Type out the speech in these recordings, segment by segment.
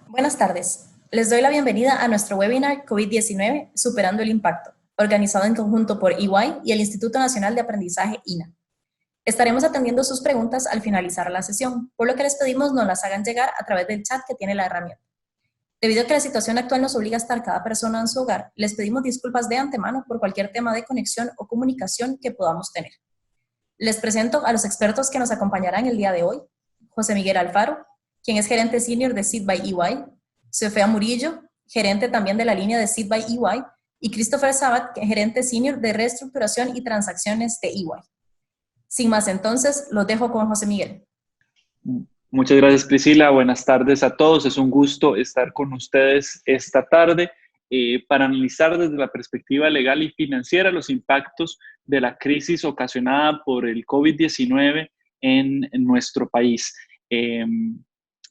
Buenas tardes. Les doy la bienvenida a nuestro webinar COVID-19 Superando el Impacto, organizado en conjunto por EY y el Instituto Nacional de Aprendizaje INA. Estaremos atendiendo sus preguntas al finalizar la sesión, por lo que les pedimos nos las hagan llegar a través del chat que tiene la herramienta. Debido a que la situación actual nos obliga a estar cada persona en su hogar, les pedimos disculpas de antemano por cualquier tema de conexión o comunicación que podamos tener. Les presento a los expertos que nos acompañarán el día de hoy: José Miguel Alfaro, quien es gerente senior de Seed by EY, Sofía Murillo, gerente también de la línea de Seed by EY, y Christopher Sabat, gerente senior de reestructuración y transacciones de EY. Sin más entonces, los dejo con José Miguel. Muchas gracias, Priscila. Buenas tardes a todos. Es un gusto estar con ustedes esta tarde para analizar desde la perspectiva legal y financiera los impactos de la crisis ocasionada por el COVID-19 en nuestro país.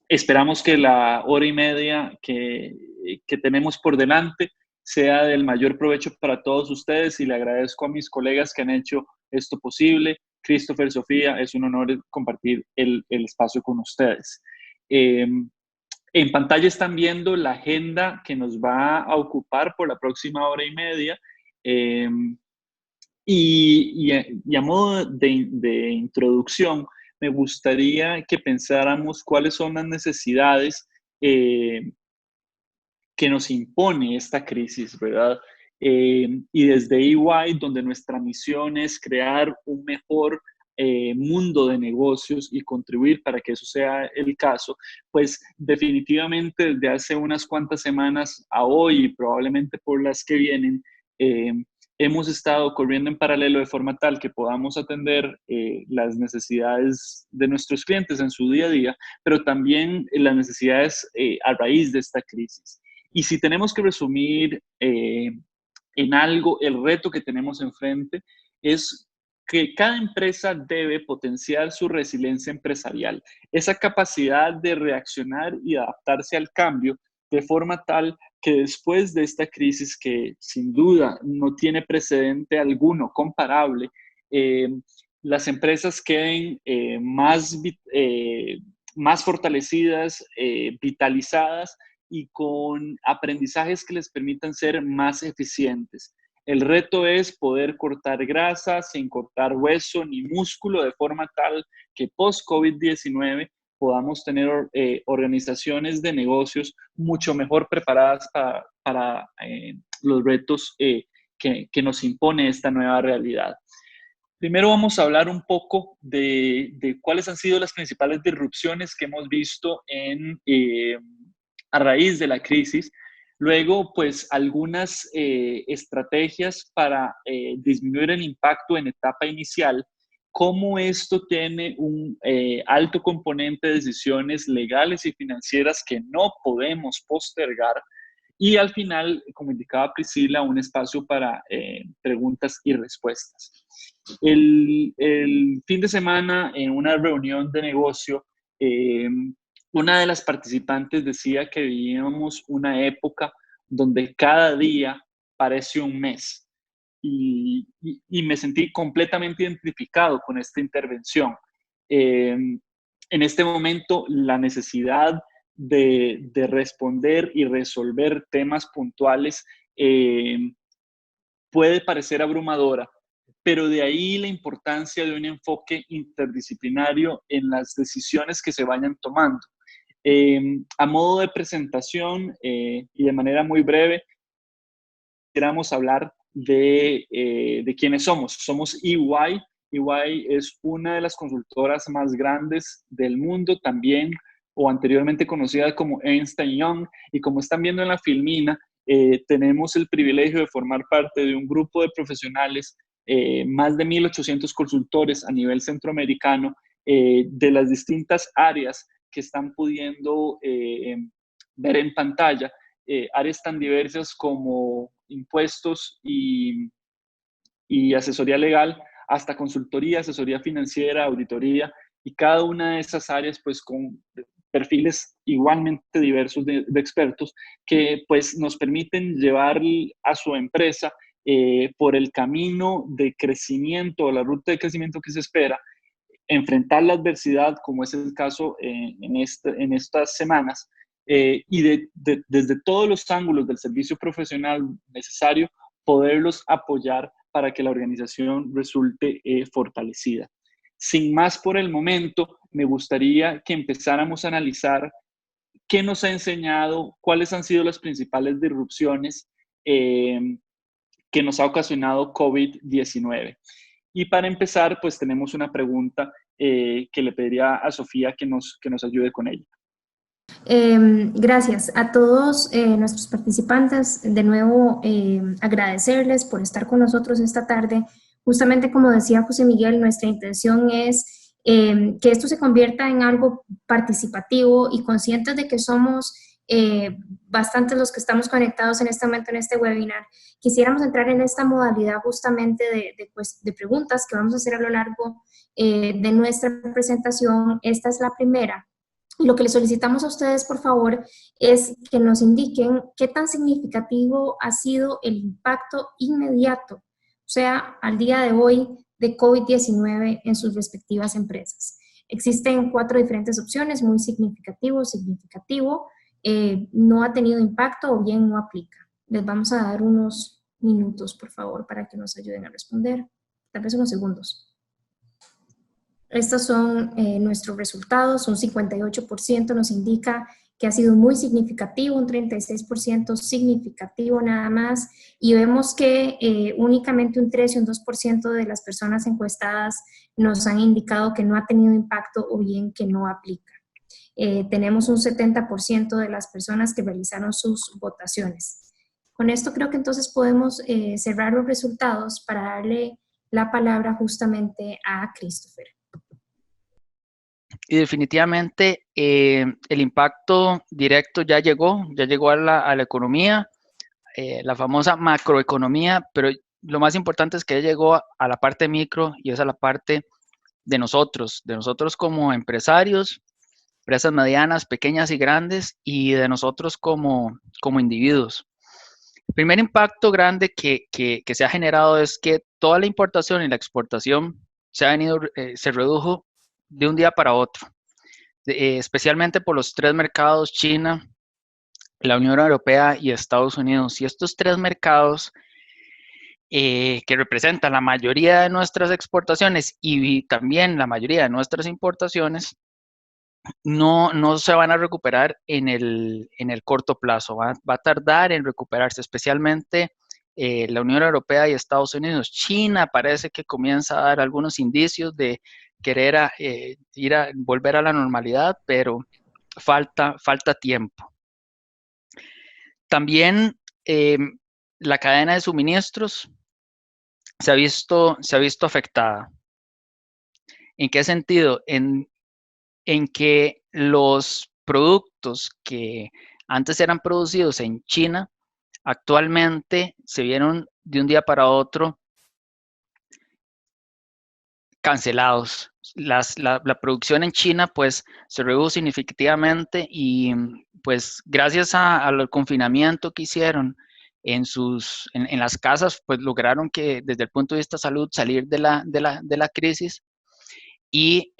Esperamos que la hora y media que tenemos por delante sea del mayor provecho para todos ustedes, y le agradezco a mis colegas que han hecho esto posible. Christopher, Sofía, es un honor compartir el espacio con ustedes. En pantalla están viendo la agenda que nos va a ocupar por la próxima hora y media. Y a modo de introducción, me gustaría que pensáramos cuáles son las necesidades que nos impone esta crisis, ¿verdad? Y desde EY, donde nuestra misión es crear un mejor mundo de negocios y contribuir para que eso sea el caso, pues definitivamente desde hace unas cuantas semanas a hoy, y probablemente por las que vienen, hemos estado corriendo en paralelo de forma tal que podamos atender las necesidades de nuestros clientes en su día a día, pero también las necesidades a raíz de esta crisis. Y si tenemos que resumir en algo, el reto que tenemos enfrente es que cada empresa debe potenciar su resiliencia empresarial, esa capacidad de reaccionar y adaptarse al cambio de forma tal que después de esta crisis, que sin duda no tiene precedente alguno comparable, las empresas queden más fortalecidas, vitalizadas y con aprendizajes que les permitan ser más eficientes. El reto es poder cortar grasa sin cortar hueso ni músculo, de forma tal que post-COVID-19 podamos tener organizaciones de negocios mucho mejor preparadas para los retos que nos impone esta nueva realidad. Primero vamos a hablar un poco de cuáles han sido las principales disrupciones que hemos visto a raíz de la crisis. Luego, pues, algunas estrategias para disminuir el impacto en etapa inicial, cómo esto tiene un alto componente de decisiones legales y financieras que no podemos postergar. Y al final, como indicaba Priscila, un espacio para preguntas y respuestas. El fin de semana, en una reunión de negocio, una de las participantes decía que vivíamos una época donde cada día parece un mes. Y me sentí completamente identificado con esta intervención. En este momento, la necesidad de responder y resolver temas puntuales puede parecer abrumadora, pero de ahí la importancia de un enfoque interdisciplinario en las decisiones que se vayan tomando. A modo de presentación y de manera muy breve, queramos hablar de quiénes somos. Somos EY. EY es una de las consultoras más grandes del mundo, también o anteriormente conocida como Ernst Young, y como están viendo en la filmina, tenemos el privilegio de formar parte de un grupo de profesionales, más de 1.800 consultores a nivel centroamericano, de las distintas áreas que están pudiendo ver en pantalla, áreas tan diversas como impuestos y asesoría legal, hasta consultoría, asesoría financiera, auditoría, y cada una de esas áreas pues con perfiles igualmente diversos de expertos que pues nos permiten llevar a su empresa por el camino de crecimiento, la ruta de crecimiento que se espera, enfrentar la adversidad, como es el caso en estas semanas, desde todos los ángulos del servicio profesional necesario, poderlos apoyar para que la organización resulte fortalecida. Sin más por el momento, me gustaría que empezáramos a analizar qué nos ha enseñado, cuáles han sido las principales disrupciones que nos ha ocasionado COVID-19. Y para empezar, pues tenemos una pregunta que le pediría a Sofía que nos ayude con ella. Gracias a todos nuestros participantes. De nuevo, agradecerles por estar con nosotros esta tarde. Justamente como decía José Miguel, nuestra intención es que esto se convierta en algo participativo y conscientes de que somos bastantes los que estamos conectados en este momento en este webinar. Quisiéramos entrar en esta modalidad justamente de preguntas que vamos a hacer a lo largo de nuestra presentación. Esta es la primera. Lo que les solicitamos a ustedes, por favor, es que nos indiquen qué tan significativo ha sido el impacto inmediato, o sea, al día de hoy, de COVID-19 en sus respectivas empresas. Existen 4 diferentes opciones: muy significativo, no ha tenido impacto o bien no aplica. Les vamos a dar unos minutos, por favor, para que nos ayuden a responder, tal vez unos segundos. Estos son nuestros resultados. Un 58% nos indica que ha sido muy significativo, un 36% significativo nada más, y vemos que únicamente un 3 y un 2% de las personas encuestadas nos han indicado que no ha tenido impacto o bien que no aplica. Tenemos un 70% de las personas que realizaron sus votaciones. Con esto creo que entonces podemos cerrar los resultados para darle la palabra justamente a Christopher. Y definitivamente el impacto directo ya llegó a la economía, la famosa macroeconomía, pero lo más importante es que ya llegó a la parte micro, y es a la parte de nosotros como empresarios, empresas medianas, pequeñas y grandes, y de nosotros como individuos. El primer impacto grande que se ha generado es que toda la importación y la exportación se redujo de un día para otro, especialmente por los 3 mercados: China, la Unión Europea y Estados Unidos. Y estos 3 mercados que representan la mayoría de nuestras exportaciones y también la mayoría de nuestras importaciones, no se van a recuperar en el corto plazo. Va a tardar en recuperarse, especialmente la Unión Europea y Estados Unidos. China parece que comienza a dar algunos indicios de querer volver a la normalidad, pero falta tiempo. También la cadena de suministros se ha visto afectada. ¿En qué sentido? En que los productos que antes eran producidos en China, actualmente se vieron de un día para otro cancelados. La producción en China pues se redujo significativamente, y pues gracias al confinamiento que hicieron en las casas, pues lograron que desde el punto de vista de salud salir de la crisis. Y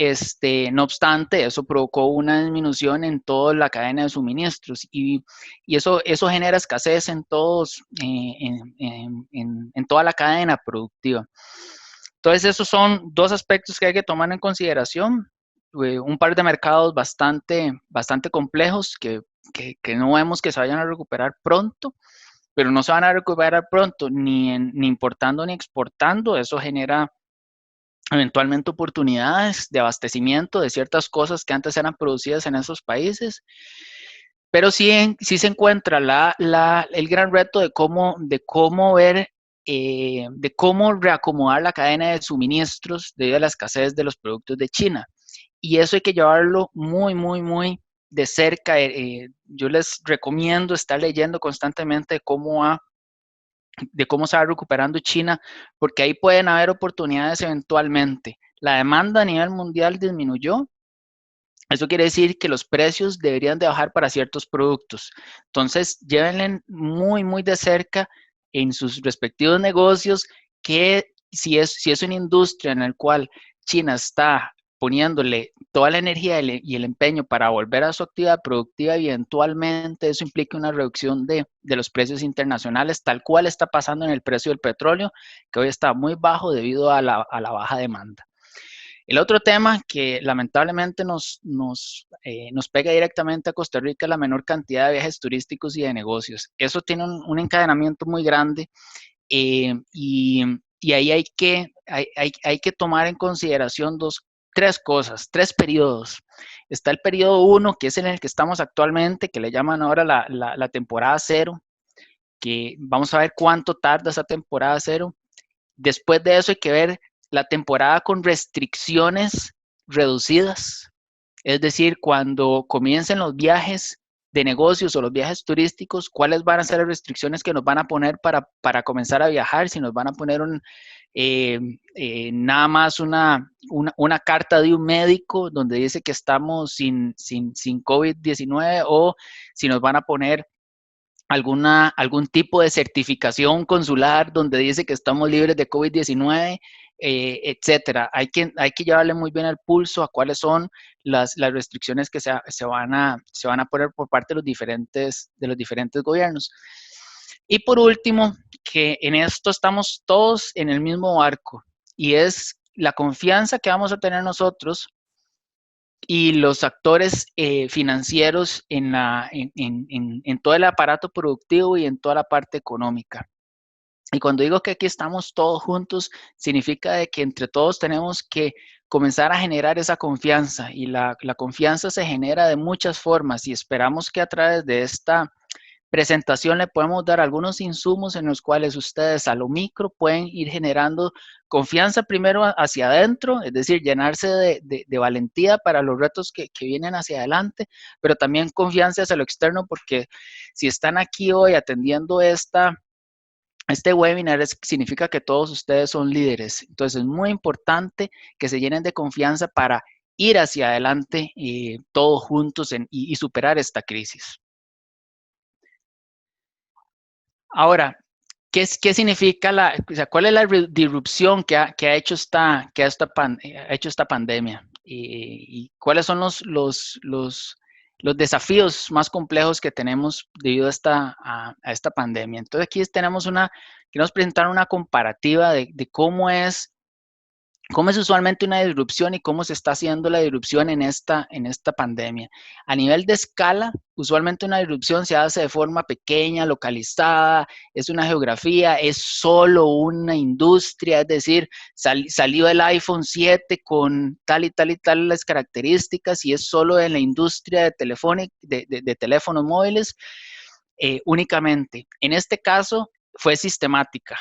no obstante, eso provocó una disminución en toda la cadena de suministros, y eso genera escasez en toda la cadena productiva. Entonces, esos son 2 aspectos que hay que tomar en consideración. Un par de mercados bastante complejos que no vemos que se vayan a recuperar pronto, pero no se van a recuperar pronto ni importando ni exportando. Eso genera eventualmente oportunidades de abastecimiento de ciertas cosas que antes eran producidas en esos países, pero sí se encuentra el gran reto de cómo reacomodar la cadena de suministros debido a la escasez de los productos de China, y eso hay que llevarlo muy, muy, muy de cerca. Yo les recomiendo estar leyendo constantemente de cómo se va recuperando China, porque ahí pueden haber oportunidades eventualmente. La demanda a nivel mundial disminuyó. Eso quiere decir que los precios deberían de bajar para ciertos productos. Entonces, llévenle muy, muy de cerca en sus respectivos negocios que si es una industria en la cual China está poniéndole toda la energía y el empeño para volver a su actividad productiva y eventualmente eso implica una reducción de los precios internacionales, tal cual está pasando en el precio del petróleo, que hoy está muy bajo debido a la baja demanda. El otro tema que lamentablemente nos pega directamente a Costa Rica es la menor cantidad de viajes turísticos y de negocios. Eso tiene un encadenamiento muy grande y ahí hay que tomar en consideración tres cosas, tres periodos. Está el periodo 1, que es en el que estamos actualmente, que le llaman ahora la temporada 0, que vamos a ver cuánto tarda esa temporada 0. Después de eso hay que ver la temporada con restricciones reducidas, es decir, cuando comiencen los viajes de negocios o los viajes turísticos, cuáles van a ser las restricciones que nos van a poner para comenzar a viajar, si nos van a poner nada más una carta de un médico donde dice que estamos sin COVID-19 o si nos van a poner algún tipo de certificación consular donde dice que estamos libres de COVID-19, etcétera. Hay que llevarle muy bien el pulso a cuáles son las restricciones que se van a poner por parte de los diferentes gobiernos. Y por último, que en esto estamos todos en el mismo barco y es la confianza que vamos a tener nosotros y los actores financieros en todo el aparato productivo y en toda la parte económica. Y cuando digo que aquí estamos todos juntos, significa de que entre todos tenemos que comenzar a generar esa confianza y la confianza se genera de muchas formas y esperamos que a través de esta presentación le podemos dar algunos insumos en los cuales ustedes a lo micro pueden ir generando confianza primero hacia adentro, es decir, llenarse de valentía para los retos que vienen hacia adelante, pero también confianza hacia lo externo porque si están aquí hoy atendiendo este webinar significa que todos ustedes son líderes, entonces es muy importante que se llenen de confianza para ir hacia adelante todos juntos y superar esta crisis. Ahora, ¿qué significa cuál es la disrupción que ha hecho esta pandemia? Y cuáles son los desafíos más complejos que tenemos debido a esta pandemia? Entonces, aquí queremos presentar una comparativa de cómo es usualmente una disrupción y cómo se está haciendo la disrupción en esta pandemia. A nivel de escala, usualmente una disrupción se hace de forma pequeña, localizada, es una geografía, es solo una industria, es decir, salió el iPhone 7 con tal y tal y tal las características y es solo en la industria de teléfonos móviles únicamente. En este caso, fue sistemática.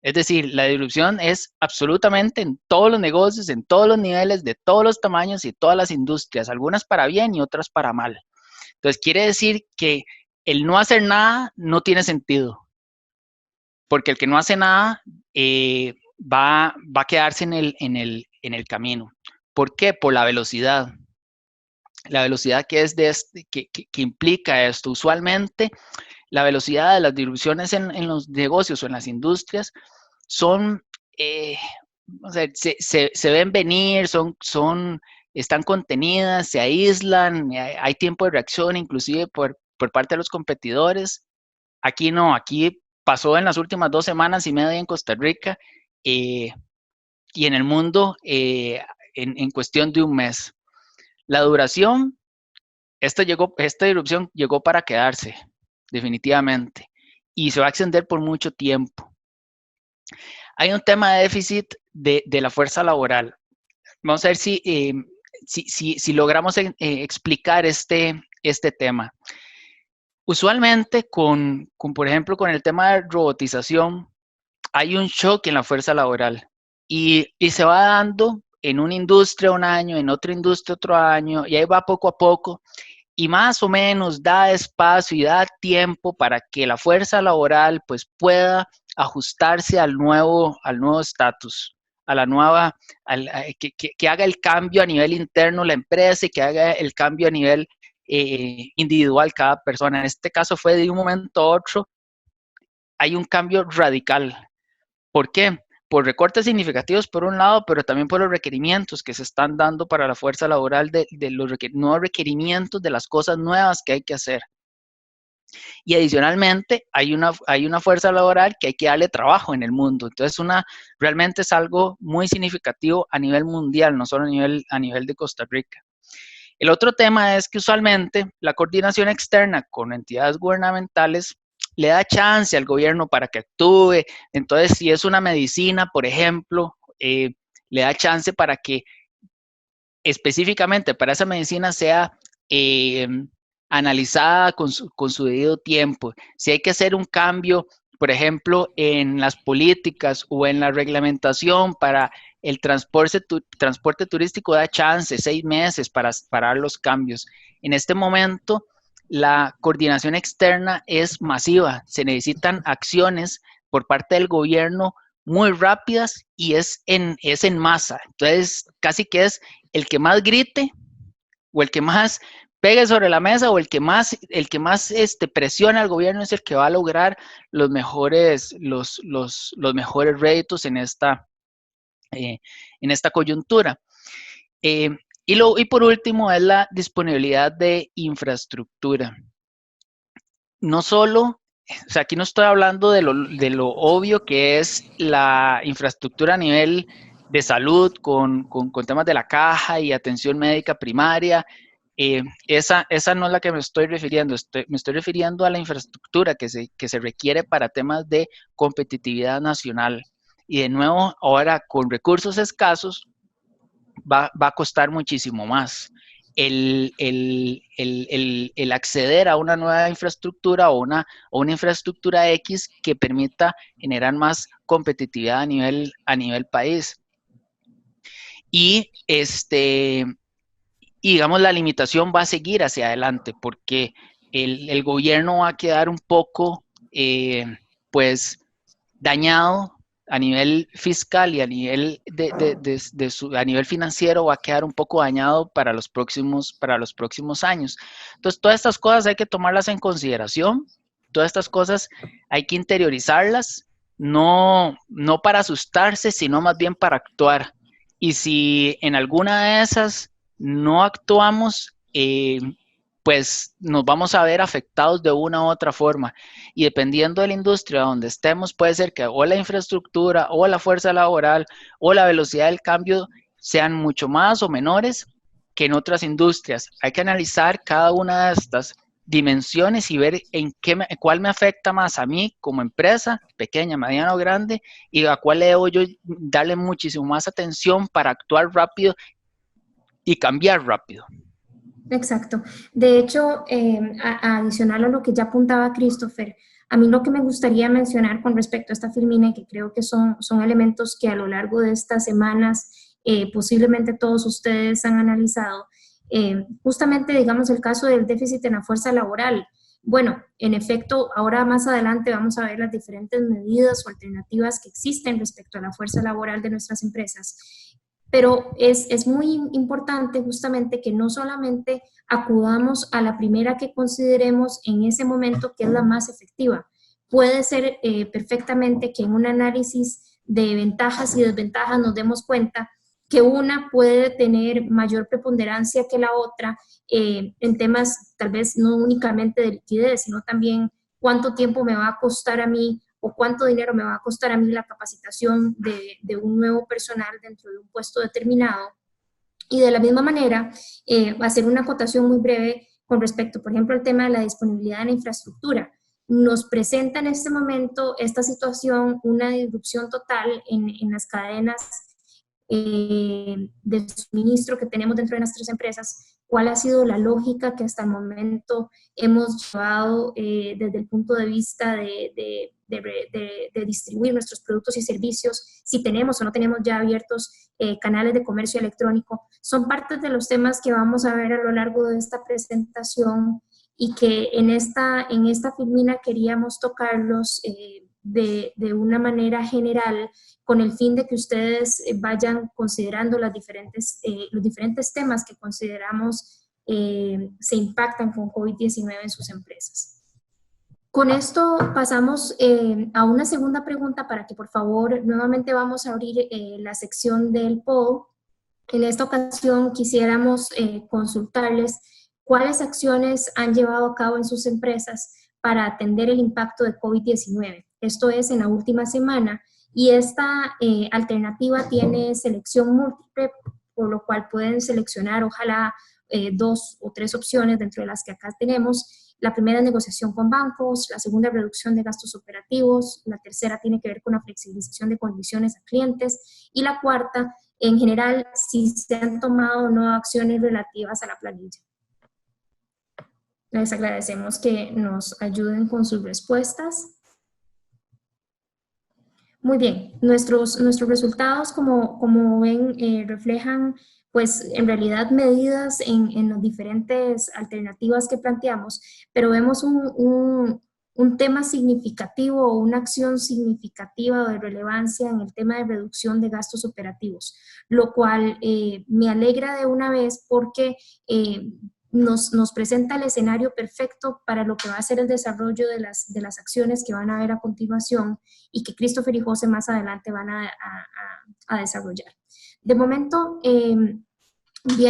Es decir, la disrupción es absolutamente en todos los negocios, en todos los niveles, de todos los tamaños y todas las industrias, algunas para bien y otras para mal. Entonces, quiere decir que el no hacer nada no tiene sentido, porque el que no hace nada va a quedarse en el camino. ¿Por qué? Por la velocidad. La velocidad que implica esto. Usualmente, la velocidad de las disrupciones en los negocios o en las industrias son, o sea, se ven venir, están contenidas, se aíslan, hay tiempo de reacción inclusive por parte de los competidores. Aquí no, aquí pasó en las últimas 2 semanas y media en Costa Rica y en el mundo en cuestión de un mes. La duración, esta disrupción llegó para quedarse, definitivamente, y se va a extender por mucho tiempo. Hay un tema de déficit de la fuerza laboral. Vamos a ver si logramos explicar este tema. Usualmente, por ejemplo, con el tema de robotización, hay un shock en la fuerza laboral y se va dando en una industria un año, en otra industria otro año, y ahí va poco a poco. Y más o menos da espacio y da tiempo para que la fuerza laboral pues pueda ajustarse al nuevo estatus, a la nueva, que haga el cambio a nivel interno la empresa y que haga el cambio a nivel individual cada persona. En este caso fue de un momento a otro, hay un cambio radical. ¿Por qué? por recortes significativos por un lado, pero también por los requerimientos que se están dando para la fuerza laboral, de los nuevos requerimientos de las cosas nuevas que hay que hacer. Y adicionalmente hay una fuerza laboral que hay que darle trabajo en el mundo. Entonces realmente es algo muy significativo a nivel mundial, no solo a nivel de Costa Rica. El otro tema es que usualmente la coordinación externa con entidades gubernamentales le da chance al gobierno para que actúe. Entonces, si es una medicina, por ejemplo, le da chance para que específicamente para esa medicina sea analizada con su debido tiempo. Si hay que hacer un cambio, por ejemplo, en las políticas o en la reglamentación para el transporte turístico, da chance 6 meses para dar los cambios. En este momento, la coordinación externa es masiva. Se necesitan acciones por parte del gobierno muy rápidas y es en masa. Entonces, casi que es el que más grite o el que más pegue sobre la mesa o el que más presiona al gobierno es el que va a lograr los mejores réditos en esta coyuntura. Y por último es la disponibilidad de infraestructura. No solo, o sea, aquí no estoy hablando de lo obvio que es la infraestructura a nivel de salud con temas de la caja y atención médica primaria. Esa no es la que me estoy refiriendo. Me estoy refiriendo a la infraestructura que se requiere para temas de competitividad nacional. Y de nuevo, ahora con recursos escasos, va a costar muchísimo más el acceder a una nueva infraestructura o una infraestructura X que permita generar más competitividad a nivel país. Y digamos, la limitación va a seguir hacia adelante porque el gobierno va a quedar un poco pues dañado a nivel fiscal y a nivel a nivel financiero, va a quedar un poco dañado para los próximos años. Entonces, todas estas cosas hay que tomarlas en consideración, todas estas cosas hay que interiorizarlas, no para asustarse, sino más bien para actuar. Y si en alguna de esas no actuamos, pues nos vamos a ver afectados de una u otra forma. Y dependiendo de la industria donde estemos, puede ser que o la infraestructura, o la fuerza laboral, o la velocidad del cambio sean mucho más o menores que en otras industrias. Hay que analizar cada una de estas dimensiones y ver cuál me afecta más a mí como empresa, pequeña, mediana o grande, y a cuál debo yo darle muchísimo más atención para actuar rápido y cambiar rápido. Exacto. De hecho, adicional a lo que ya apuntaba Christopher, a mí lo que me gustaría mencionar con respecto a esta filmina, y que creo que son elementos que a lo largo de estas semanas posiblemente todos ustedes han analizado, justamente, digamos, el caso del déficit en la fuerza laboral. Bueno, en efecto, ahora más adelante vamos a ver las diferentes medidas o alternativas que existen respecto a la fuerza laboral de nuestras empresas. Pero es muy importante justamente que no solamente acudamos a la primera que consideremos en ese momento que es la más efectiva. Puede ser perfectamente que en un análisis de ventajas y desventajas nos demos cuenta que una puede tener mayor preponderancia que la otra en temas tal vez no únicamente de liquidez, sino también cuánto tiempo me va a costar a mí o cuánto dinero me va a costar a mí la capacitación de un nuevo personal dentro de un puesto determinado. Y de la misma manera, hacer una acotación muy breve con respecto, por ejemplo, al tema de la disponibilidad de la infraestructura. Nos presenta en este momento esta situación una disrupción total en las cadenas de suministro que tenemos dentro de nuestras empresas. ¿Cuál ha sido la lógica que hasta el momento hemos llevado desde el punto de vista de distribuir nuestros productos y servicios, si tenemos o no tenemos ya abiertos canales de comercio electrónico? Son partes de los temas que vamos a ver a lo largo de esta presentación y que en esta filmina queríamos tocarlos de una manera general con el fin de que ustedes vayan considerando los diferentes temas que consideramos se impactan con COVID-19 en sus empresas. Con esto pasamos a una segunda pregunta para que por favor nuevamente vamos a abrir la sección del poll. En esta ocasión quisiéramos consultarles cuáles acciones han llevado a cabo en sus empresas para atender el impacto de COVID-19. Esto es en la última semana y esta alternativa tiene selección múltiple, por lo cual pueden seleccionar ojalá 2 o 3 opciones dentro de las que acá tenemos. La primera es negociación con bancos, la segunda reducción de gastos operativos, la tercera tiene que ver con la flexibilización de condiciones a clientes y la cuarta, en general, si se han tomado o no acciones relativas a la planilla. Les agradecemos que nos ayuden con sus respuestas. Muy bien, nuestros resultados, como ven, reflejan, pues, en realidad medidas en las diferentes alternativas que planteamos, pero vemos un tema significativo o una acción significativa o de relevancia en el tema de reducción de gastos operativos, lo cual me alegra de una vez porque nos presenta el escenario perfecto para lo que va a ser el desarrollo de las acciones que van a ver a continuación y que Christopher y José más adelante van a desarrollar. De momento, bien,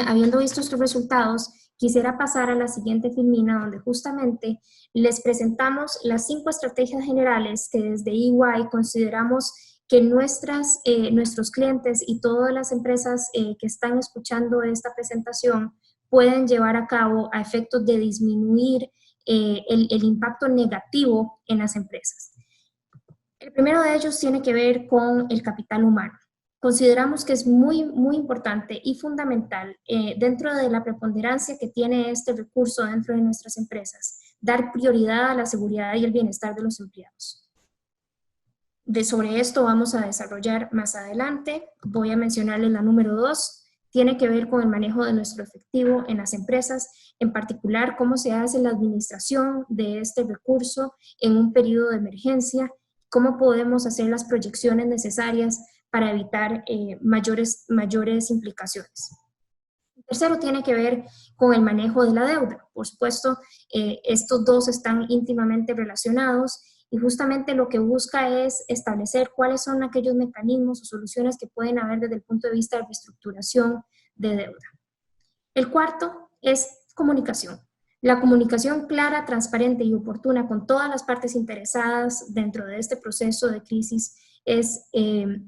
habiendo visto estos resultados, quisiera pasar a la siguiente filmina donde justamente les presentamos las 5 estrategias generales que desde EY consideramos que nuestros clientes y todas las empresas que están escuchando esta presentación pueden llevar a cabo a efectos de disminuir el impacto negativo en las empresas. El primero de ellos tiene que ver con el capital humano. Consideramos que es muy, muy importante y fundamental dentro de la preponderancia que tiene este recurso dentro de nuestras empresas, dar prioridad a la seguridad y el bienestar de los empleados. Sobre esto vamos a desarrollar más adelante. Voy a mencionarles la número 2. Tiene que ver con el manejo de nuestro efectivo en las empresas, en particular cómo se hace la administración de este recurso en un periodo de emergencia, cómo podemos hacer las proyecciones necesarias para evitar mayores implicaciones. El tercero tiene que ver con el manejo de la deuda. Por supuesto, estos dos están íntimamente relacionados y justamente lo que busca es establecer cuáles son aquellos mecanismos o soluciones que pueden haber desde el punto de vista de reestructuración de deuda. El cuarto es comunicación. La comunicación clara, transparente y oportuna con todas las partes interesadas dentro de este proceso de crisis es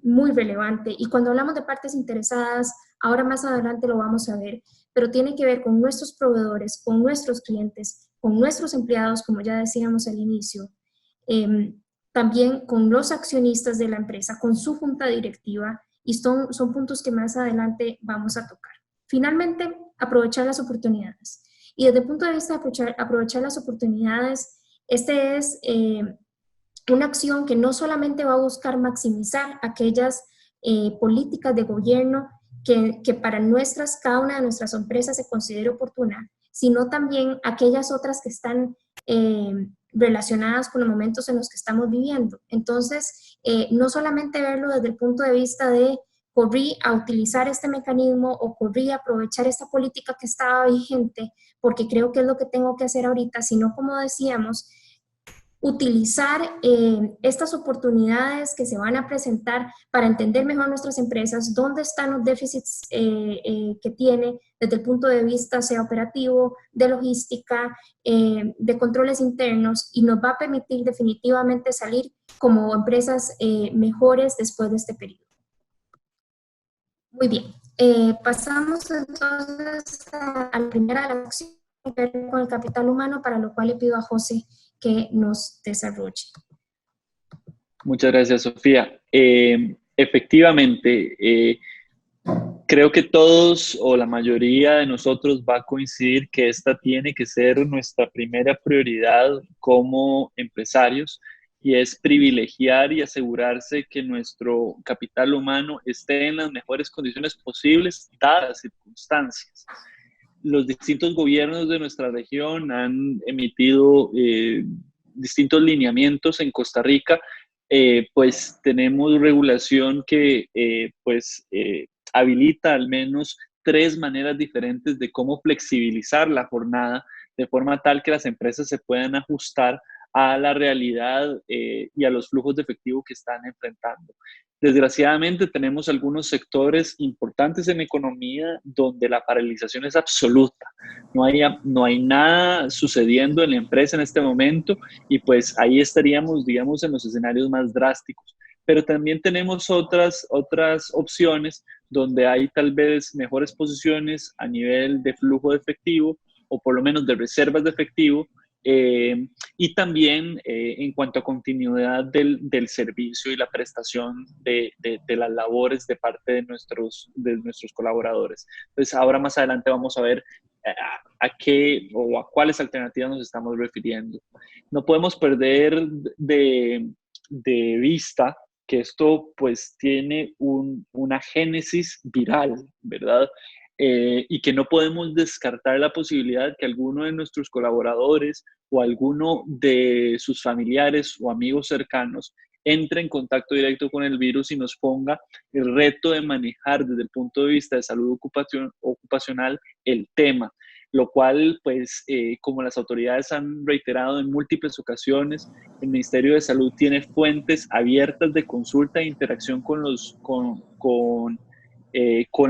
muy relevante. Y cuando hablamos de partes interesadas, ahora más adelante lo vamos a ver, pero tiene que ver con nuestros proveedores, con nuestros clientes, con nuestros empleados, como ya decíamos al inicio, también con los accionistas de la empresa, con su junta directiva, y son puntos que más adelante vamos a tocar. Finalmente, aprovechar las oportunidades. Y desde el punto de vista de aprovechar las oportunidades, este es una acción que no solamente va a buscar maximizar aquellas políticas de gobierno que para cada una de nuestras empresas se considere oportuna, sino también aquellas otras que están relacionadas con los momentos en los que estamos viviendo. Entonces, no solamente verlo desde el punto de vista de corrí a utilizar este mecanismo o corrí a aprovechar esta política que estaba vigente porque creo que es lo que tengo que hacer ahorita, sino como decíamos, utilizar estas oportunidades que se van a presentar para entender mejor nuestras empresas, dónde están los déficits que tiene desde el punto de vista sea operativo, de logística, de controles internos, y nos va a permitir definitivamente salir como empresas mejores después de este periodo. Muy bien, pasamos entonces a la primera de las acciones con el capital humano, para lo cual le pido a José que nos desarrolle. Muchas gracias, Sofía. Efectivamente, creo que todos o la mayoría de nosotros va a coincidir que esta tiene que ser nuestra primera prioridad como empresarios, y es privilegiar y asegurarse que nuestro capital humano esté en las mejores condiciones posibles dadas las circunstancias. Los distintos gobiernos de nuestra región han emitido distintos lineamientos. En Costa Rica, pues tenemos regulación que habilita al menos 3 maneras diferentes de cómo flexibilizar la jornada, de forma tal que las empresas se puedan ajustar a la realidad y a los flujos de efectivo que están enfrentando. Desgraciadamente tenemos algunos sectores importantes en la economía donde la paralización es absoluta. No hay nada sucediendo en la empresa en este momento y pues ahí estaríamos, digamos, en los escenarios más drásticos. Pero también tenemos otras opciones donde hay tal vez mejores posiciones a nivel de flujo de efectivo o por lo menos de reservas de efectivo, y también en cuanto a continuidad del servicio y la prestación de las labores de parte de nuestros colaboradores. Entonces, ahora más adelante vamos a ver a qué o a cuáles alternativas nos estamos refiriendo. No podemos perder de vista que esto pues tiene una génesis viral, ¿verdad? Y que no podemos descartar la posibilidad que alguno de nuestros colaboradores o alguno de sus familiares o amigos cercanos entre en contacto directo con el virus y nos ponga el reto de manejar desde el punto de vista de salud ocupacional el tema, lo cual, pues, como las autoridades han reiterado en múltiples ocasiones, el Ministerio de Salud tiene fuentes abiertas de consulta e interacción con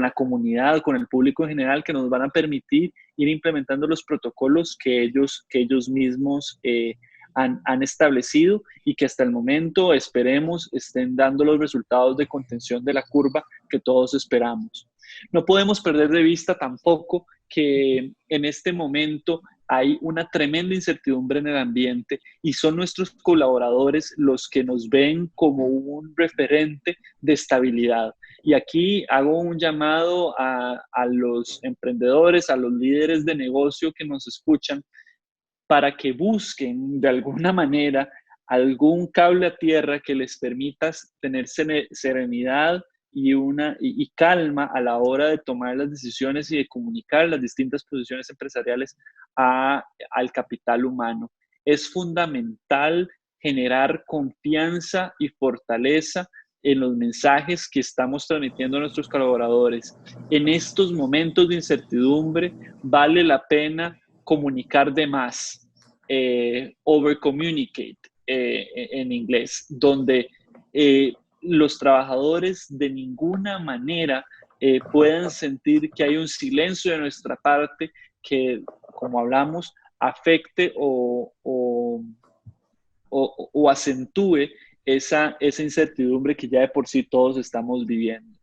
la comunidad, con el público en general, que nos van a permitir ir implementando los protocolos que ellos mismos han establecido y que hasta el momento esperemos estén dando los resultados de contención de la curva que todos esperamos. No podemos perder de vista tampoco que en este momento hay una tremenda incertidumbre en el ambiente y son nuestros colaboradores los que nos ven como un referente de estabilidad. Y aquí hago un llamado a los emprendedores, a los líderes de negocio que nos escuchan, para que busquen de alguna manera algún cable a tierra que les permita tener serenidad y calma a la hora de tomar las decisiones y de comunicar las distintas posiciones empresariales al capital humano. Es fundamental generar confianza y fortaleza en los mensajes que estamos transmitiendo a nuestros colaboradores. En estos momentos de incertidumbre vale la pena comunicar de más, over communicate en inglés, donde los trabajadores de ninguna manera puedan sentir que hay un silencio de nuestra parte que, como hablamos, afecte o acentúe esa incertidumbre que ya de por sí todos estamos viviendo.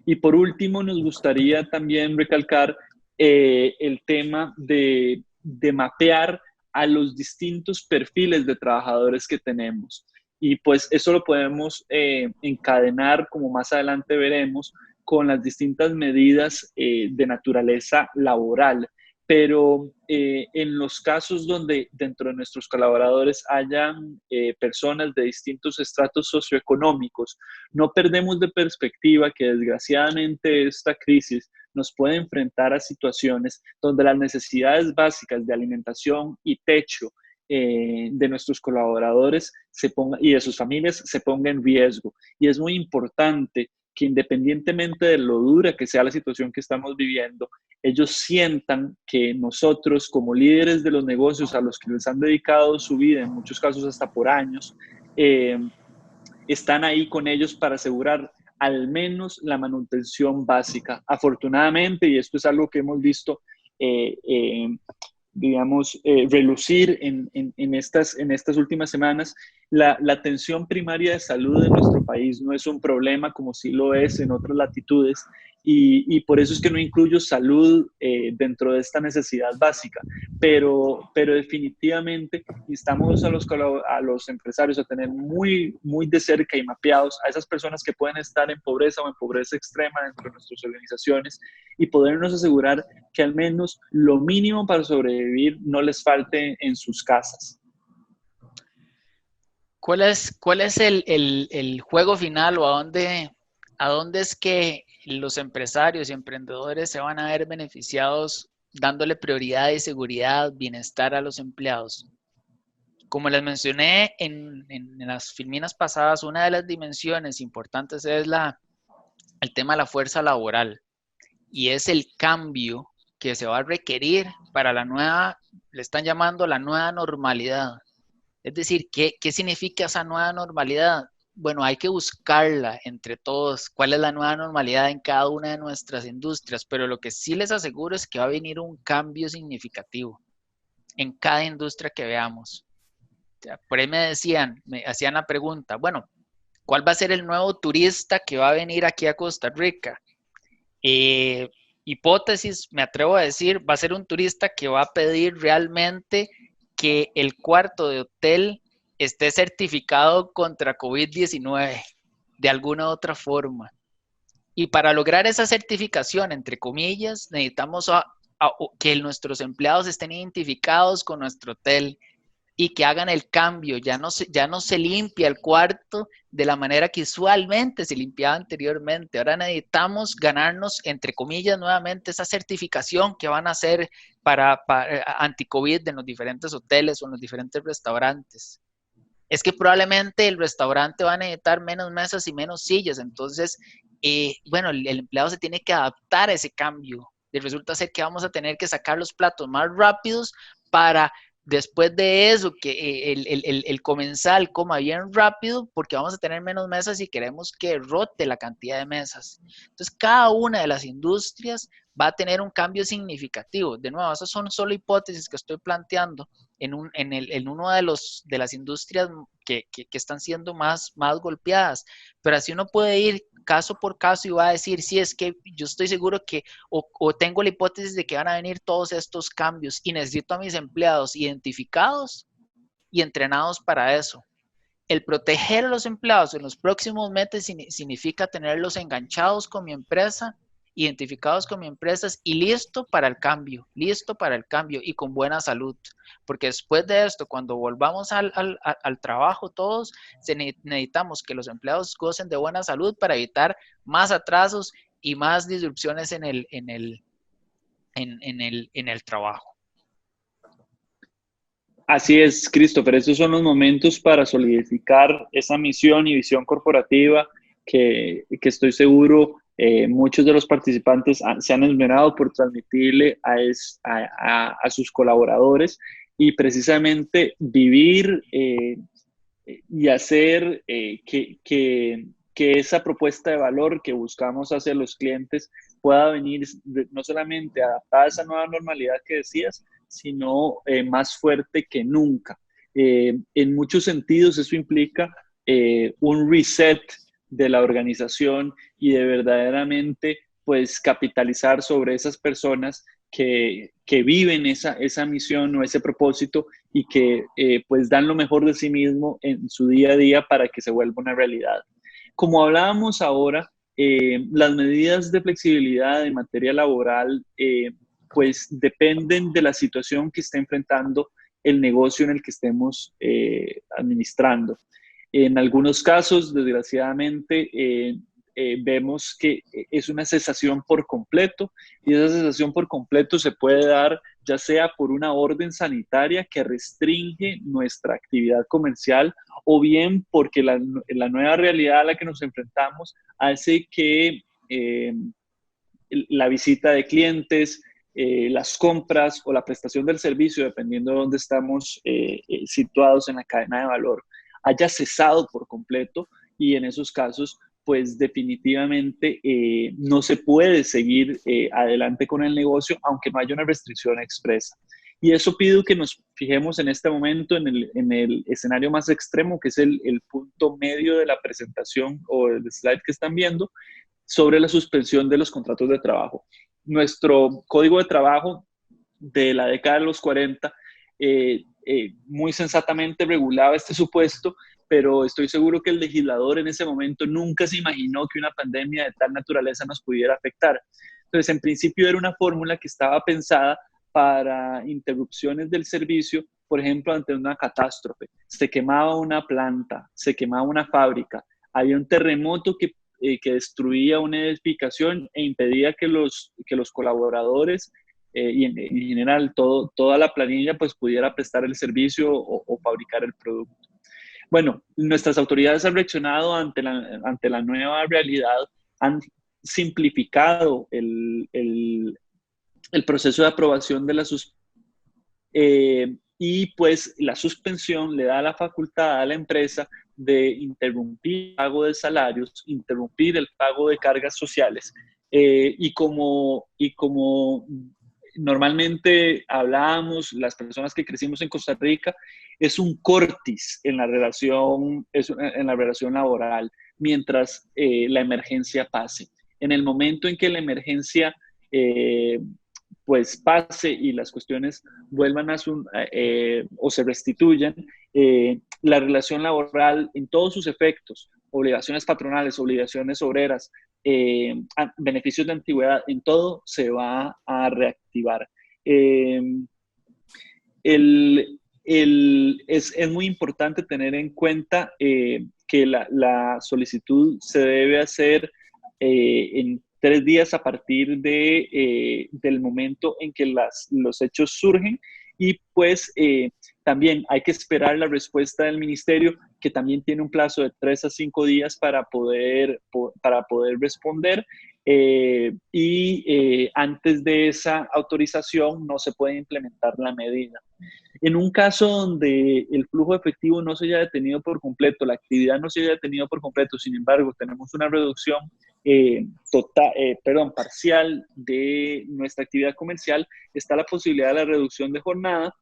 Y por último, nos gustaría también recalcar el tema de mapear a los distintos perfiles de trabajadores que tenemos. Y pues eso lo podemos encadenar, como más adelante veremos, con las distintas medidas de naturaleza laboral. Pero en los casos donde dentro de nuestros colaboradores hayan personas de distintos estratos socioeconómicos, no perdemos de perspectiva que desgraciadamente esta crisis nos puede enfrentar a situaciones donde las necesidades básicas de alimentación y techo de nuestros colaboradores y de sus familias se ponga en riesgo. Y es muy importante que independientemente de lo dura que sea la situación que estamos viviendo, ellos sientan que nosotros como líderes de los negocios a los que les han dedicado su vida, en muchos casos hasta por años, están ahí con ellos para asegurar al menos la manutención básica. Afortunadamente, y esto es algo que hemos visto, relucir en estas últimas semanas, la atención primaria de salud de nuestro país no es un problema como sí lo es en otras latitudes y por eso es que no incluyo salud dentro de esta necesidad básica, pero definitivamente instamos a los empresarios a tener muy, muy de cerca y mapeados a esas personas que pueden estar en pobreza o en pobreza extrema dentro de nuestras organizaciones y podernos asegurar que al menos lo mínimo para sobrevivir no les falte en sus casas. ¿Cuál es el juego final o a dónde es que los empresarios y emprendedores se van a ver beneficiados dándole prioridad y seguridad, bienestar a los empleados? Como les mencioné en las filminas pasadas, una de las dimensiones importantes es el tema de la fuerza laboral y es el cambio que se va a requerir para le están llamando la nueva normalidad. Es decir, ¿qué significa esa nueva normalidad? Bueno, hay que buscarla entre todos, cuál es la nueva normalidad en cada una de nuestras industrias, pero lo que sí les aseguro es que va a venir un cambio significativo en cada industria que veamos. Por ahí me hacían la pregunta, bueno, ¿cuál va a ser el nuevo turista que va a venir aquí a Costa Rica? Hipótesis, me atrevo a decir, va a ser un turista que va a pedir realmente que el cuarto de hotel esté certificado contra COVID-19 de alguna otra forma. Y para lograr esa certificación, entre comillas, necesitamos que nuestros empleados estén identificados con nuestro hotel y que hagan el cambio. Ya no se limpia el cuarto de la manera que usualmente se limpiaba anteriormente. Ahora necesitamos ganarnos, entre comillas, nuevamente esa certificación que van a hacer para anti-COVID en los diferentes hoteles o en los diferentes restaurantes. Es que probablemente el restaurante va a necesitar menos mesas y menos sillas. Entonces, bueno, el empleado se tiene que adaptar a ese cambio. Y resulta ser que vamos a tener que sacar los platos más rápidos para después de eso, que el comensal coma bien rápido, porque vamos a tener menos mesas y queremos que rote la cantidad de mesas. Entonces, cada una de las industrias va a tener un cambio significativo. De nuevo, esas son solo hipótesis que estoy planteando en una de las industrias que están siendo más golpeadas. Pero así uno puede ir caso por caso y va a decir, sí, es que yo estoy seguro que, o tengo la hipótesis de que van a venir todos estos cambios y necesito a mis empleados identificados y entrenados para eso. El proteger a los empleados en los próximos meses significa tenerlos enganchados con mi empresa, identificados con mi empresa y listo para el cambio y con buena salud. Porque después de esto, cuando volvamos al trabajo todos, necesitamos que los empleados gocen de buena salud para evitar más atrasos y más disrupciones en el trabajo. Así es, Christopher. Estos son los momentos para solidificar esa misión y visión corporativa que estoy seguro muchos de los participantes se han esmerado por transmitirle a sus colaboradores, y precisamente vivir y hacer que esa propuesta de valor que buscamos hacia los clientes pueda venir no solamente adaptada a esa nueva normalidad que decías, sino más fuerte que nunca. En muchos sentidos eso implica un reset de la organización y de verdaderamente pues capitalizar sobre esas personas que viven esa misión o ese propósito y que pues dan lo mejor de sí mismo en su día a día para que se vuelva una realidad. Como hablábamos ahora, las medidas de flexibilidad en materia laboral pues dependen de la situación que está enfrentando el negocio en el que estemos administrando. En algunos casos, desgraciadamente, vemos que es una cesación por completo, y esa cesación por completo se puede dar ya sea por una orden sanitaria que restringe nuestra actividad comercial, o bien porque la nueva realidad a la que nos enfrentamos hace que la visita de clientes, las compras o la prestación del servicio, dependiendo de dónde estamos situados en la cadena de valor, haya cesado por completo, y en esos casos pues definitivamente no se puede seguir adelante con el negocio aunque no haya una restricción expresa. Y eso pido que nos fijemos en este momento en el escenario más extremo, que es el punto medio de la presentación o el slide que están viendo, sobre la suspensión de los contratos de trabajo. Nuestro código de trabajo de la década de los 40 muy sensatamente regulaba este supuesto, pero estoy seguro que el legislador en ese momento nunca se imaginó que una pandemia de tal naturaleza nos pudiera afectar. Entonces, en principio era una fórmula que estaba pensada para interrupciones del servicio, por ejemplo, ante una catástrofe. Se quemaba una planta, se quemaba una fábrica, había un terremoto que destruía una edificación e impedía que los colaboradores y en general toda la planilla pues pudiera prestar el servicio o fabricar el producto. Bueno, nuestras autoridades han reaccionado ante la nueva realidad, han simplificado el proceso de aprobación de y pues la suspensión le da la facultad a la empresa de interrumpir el pago de salarios, interrumpir el pago de cargas sociales. Y como normalmente hablábamos, las personas que crecimos en Costa Rica, es un cortis en la relación, en la relación laboral mientras la emergencia pase. En el momento en que la emergencia pues pase y las cuestiones vuelvan a o se restituyan, la relación laboral en todos sus efectos, obligaciones patronales, obligaciones obreras, beneficios de antigüedad, en todo se va a reactivar. Es muy importante tener en cuenta que la solicitud se debe hacer en 3 días a partir del momento en que los hechos surgen, y pues también hay que esperar la respuesta del ministerio, que también tiene un plazo de 3 a 5 días para poder responder. Antes de esa autorización no se puede implementar la medida. En un caso donde el flujo efectivo no se haya detenido por completo, la actividad no se haya detenido por completo, sin embargo, tenemos una reducción parcial de nuestra actividad comercial, está la posibilidad de la reducción de jornada,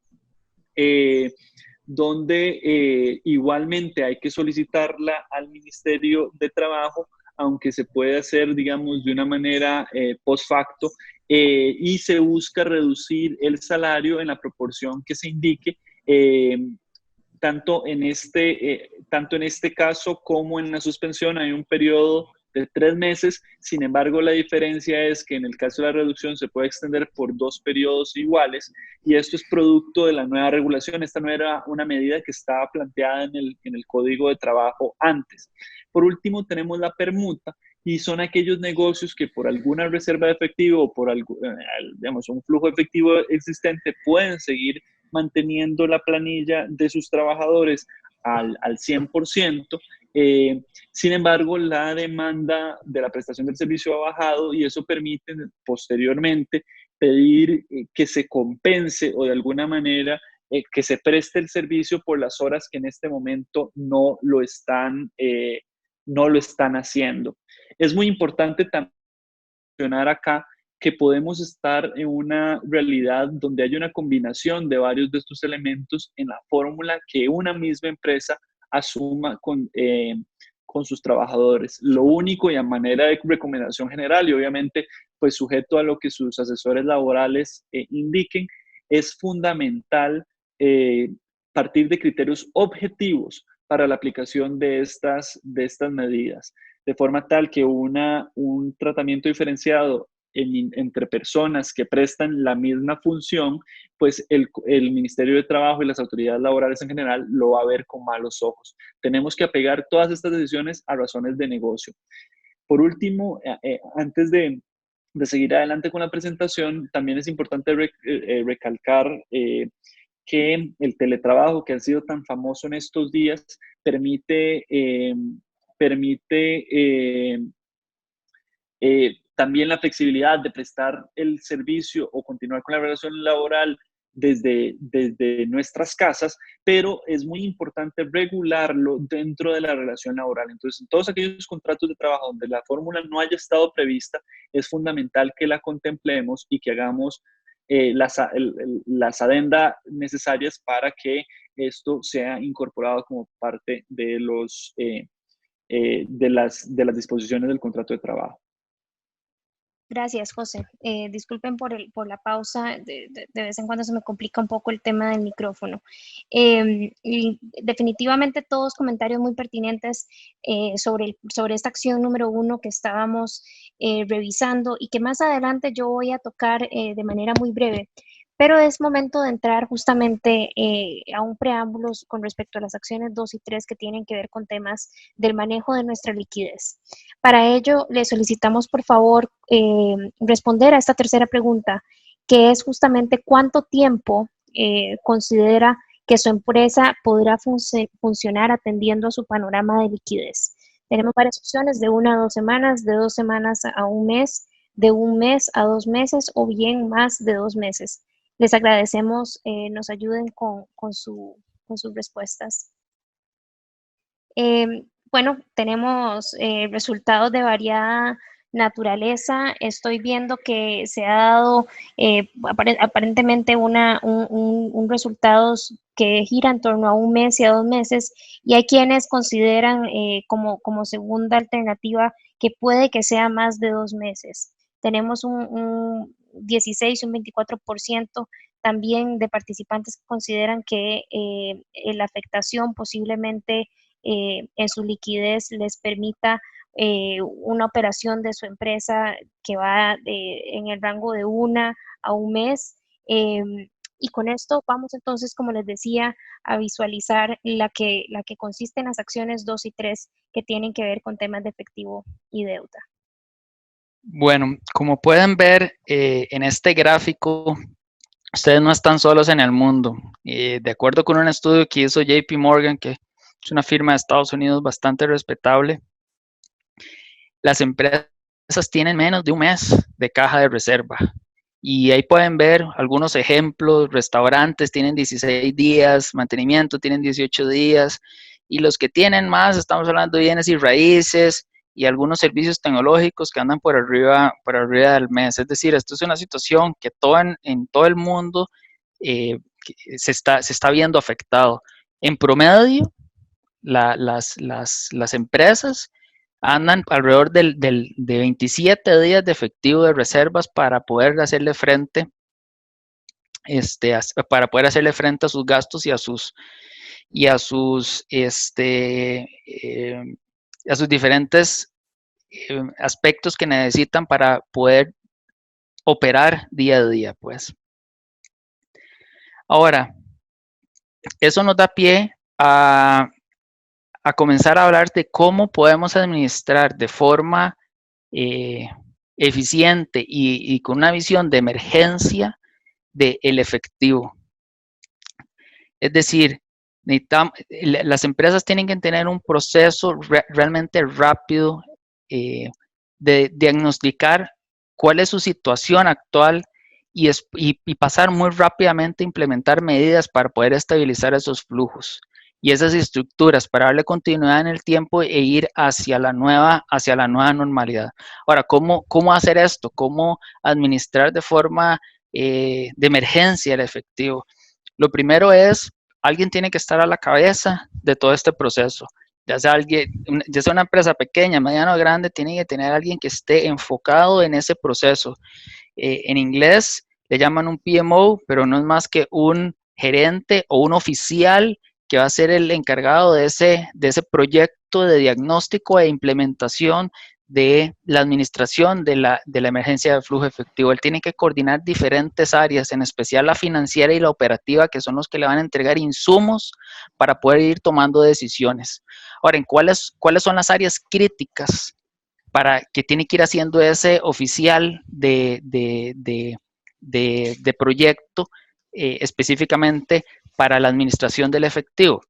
donde igualmente hay que solicitarla al Ministerio de Trabajo, aunque se puede hacer, digamos, de una manera post facto, y se busca reducir el salario en la proporción que se indique, tanto en este caso como en la suspensión hay un periodo de 3 meses. Sin embargo, la diferencia es que en el caso de la reducción se puede extender por 2 periodos iguales, y esto es producto de la nueva regulación. Esta no era una medida que estaba planteada en el Código de Trabajo antes. Por último, tenemos la permuta, y son aquellos negocios que por alguna reserva de efectivo o por un flujo efectivo existente pueden seguir manteniendo la planilla de sus trabajadores al 100%. Sin embargo, la demanda de la prestación del servicio ha bajado, y eso permite posteriormente pedir que se compense o de alguna manera que se preste el servicio por las horas que en este momento no lo están haciendo. Es muy importante también mencionar acá que podemos estar en una realidad donde hay una combinación de varios de estos elementos en la fórmula que una misma empresa asuma con sus trabajadores. Lo único, y a manera de recomendación general, y obviamente pues sujeto a lo que sus asesores laborales indiquen, es fundamental partir de criterios objetivos para la aplicación de estas medidas, de forma tal que un tratamiento diferenciado entre personas que prestan la misma función, pues el Ministerio de Trabajo y las autoridades laborales en general lo va a ver con malos ojos. Tenemos que apegar todas estas decisiones a razones de negocio. Por último, antes de seguir adelante con la presentación, también es importante recalcar que el teletrabajo, que ha sido tan famoso en estos días, permite también la flexibilidad de prestar el servicio o continuar con la relación laboral desde nuestras casas, pero es muy importante regularlo dentro de la relación laboral. Entonces, en todos aquellos contratos de trabajo donde la fórmula no haya estado prevista, es fundamental que la contemplemos y que hagamos las adendas necesarias para que esto sea incorporado como parte de las disposiciones del contrato de trabajo. Gracias, José. Disculpen por la pausa, de vez en cuando se me complica un poco el tema del micrófono. Y definitivamente todos comentarios muy pertinentes sobre esta acción número 1 que estábamos revisando y que más adelante yo voy a tocar de manera muy breve. Pero es momento de entrar justamente a un preámbulo con respecto a las acciones 2 y 3 que tienen que ver con temas del manejo de nuestra liquidez. Para ello, le solicitamos, por favor, responder a esta tercera pregunta, que es justamente cuánto tiempo considera que su empresa podrá funcionar atendiendo a su panorama de liquidez. Tenemos varias opciones, de 1 a 2 semanas, de 2 semanas a 1 mes, de 1 mes a 2 meses o bien más de 2 meses. Les agradecemos nos ayuden con sus respuestas. Bueno, tenemos resultados de variada naturaleza. Estoy viendo que se ha dado aparentemente un resultados que gira en torno a 1 mes y a 2 meses, y hay quienes consideran como segunda alternativa que puede que sea más de 2 meses. Tenemos un 16 y un 24% también de participantes que consideran que la afectación posiblemente en su liquidez les permita una operación de su empresa que va en el rango de 1 a 1 mes. Y con esto vamos entonces, como les decía, a visualizar la que consiste en las acciones 2 y 3 que tienen que ver con temas de efectivo y deuda. Bueno, como pueden ver en este gráfico, ustedes no están solos en el mundo. De acuerdo con un estudio que hizo JP Morgan, que es una firma de Estados Unidos bastante respetable, las empresas tienen menos de 1 mes de caja de reserva. Y ahí pueden ver algunos ejemplos. Restaurantes tienen 16 días, mantenimiento tienen 18 días, y los que tienen más, estamos hablando de bienes y raíces y algunos servicios tecnológicos que andan por arriba del mes. Es decir, esto es una situación que en todo el mundo se está viendo afectado. En promedio, las empresas andan alrededor de 27 días de efectivo de reservas para poder hacerle frente, a sus gastos a sus diferentes aspectos que necesitan para poder operar día a día, pues. Ahora, eso nos da pie a comenzar a hablar de cómo podemos administrar de forma eficiente y con una visión de emergencia del efectivo. Es decir, las empresas tienen que tener un proceso realmente rápido de diagnosticar cuál es su situación actual y pasar muy rápidamente a implementar medidas para poder estabilizar esos flujos y esas estructuras para darle continuidad en el tiempo e ir hacia la nueva normalidad. Ahora, ¿cómo hacer esto? ¿Cómo administrar de forma de emergencia el efectivo? Lo primero es, alguien tiene que estar a la cabeza de todo este proceso. Ya sea una empresa pequeña, mediana o grande, tiene que tener alguien que esté enfocado en ese proceso. En inglés le llaman un PMO, pero no es más que un gerente o un oficial que va a ser el encargado de ese proyecto de diagnóstico e implementación de la administración de la emergencia de flujo efectivo. Él tiene que coordinar diferentes áreas, en especial la financiera y la operativa, que son los que le van a entregar insumos para poder ir tomando decisiones. Ahora, ¿en cuáles son las áreas críticas para que tiene que ir haciendo ese oficial de proyecto específicamente para la administración del efectivo?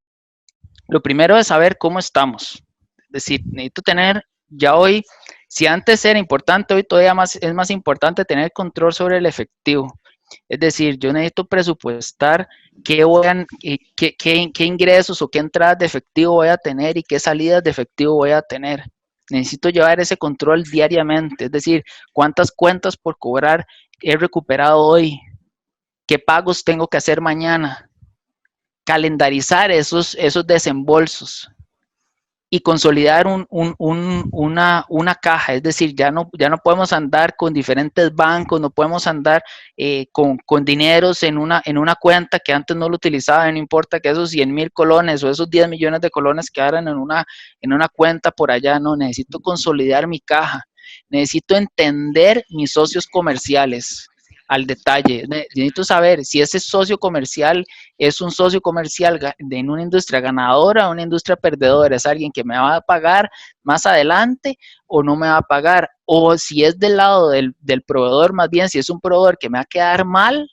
Lo primero es saber cómo estamos. Es decir, necesito tener ya hoy, si antes era importante, hoy todavía es más importante tener control sobre el efectivo. Es decir, yo necesito presupuestar qué ingresos o qué entradas de efectivo voy a tener y qué salidas de efectivo voy a tener. Necesito llevar ese control diariamente, es decir, cuántas cuentas por cobrar he recuperado hoy, qué pagos tengo que hacer mañana, calendarizar esos desembolsos y consolidar una caja. Es decir, ya no podemos andar con diferentes bancos, no podemos andar con dineros en una cuenta que antes no lo utilizaba, no importa que esos 100,000 colones o esos 10 millones de colones quedaran en una cuenta por allá. No, necesito consolidar mi caja, necesito entender mis socios comerciales al detalle. Necesito saber si ese socio comercial es un socio comercial en una industria ganadora o una industria perdedora. Es alguien que me va a pagar más adelante o no me va a pagar. O si es del lado del proveedor, más bien, si es un proveedor que me va a quedar mal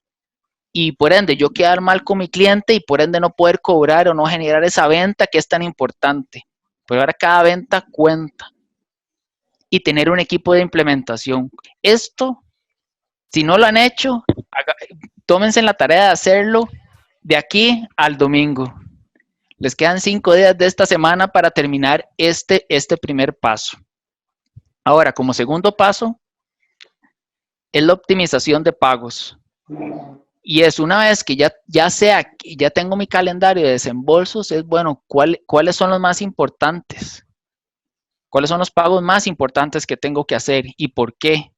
y por ende yo quedar mal con mi cliente y por ende no poder cobrar o no generar esa venta que es tan importante. Pero ahora cada venta cuenta. Y tener un equipo de implementación. Esto, si no lo han hecho, tómense la tarea de hacerlo de aquí al domingo. Les quedan 5 días de esta semana para terminar este primer paso. Ahora, como segundo paso, es la optimización de pagos. Y es una vez que ya tengo mi calendario de desembolsos, es bueno, ¿cuáles son los más importantes? ¿Cuáles son los pagos más importantes que tengo que hacer y por qué?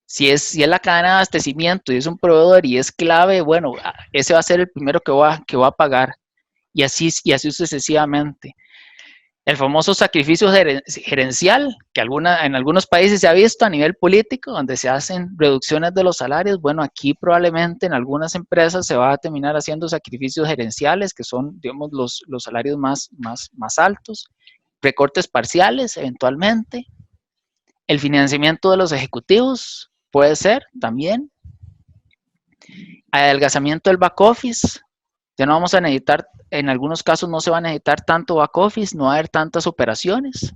Si es la cadena de abastecimiento y es un proveedor y es clave, bueno, ese va a ser el primero que va a pagar. Y así sucesivamente. El famoso sacrificio gerencial, que en algunos países se ha visto a nivel político, donde se hacen reducciones de los salarios. Bueno, aquí probablemente en algunas empresas se va a terminar haciendo sacrificios gerenciales, que son, digamos, los salarios más altos, recortes parciales eventualmente. El financiamiento de los ejecutivos puede ser también. Adelgazamiento del back office. Ya no vamos a necesitar, en algunos casos no se va a necesitar tanto back office, no va a haber tantas operaciones.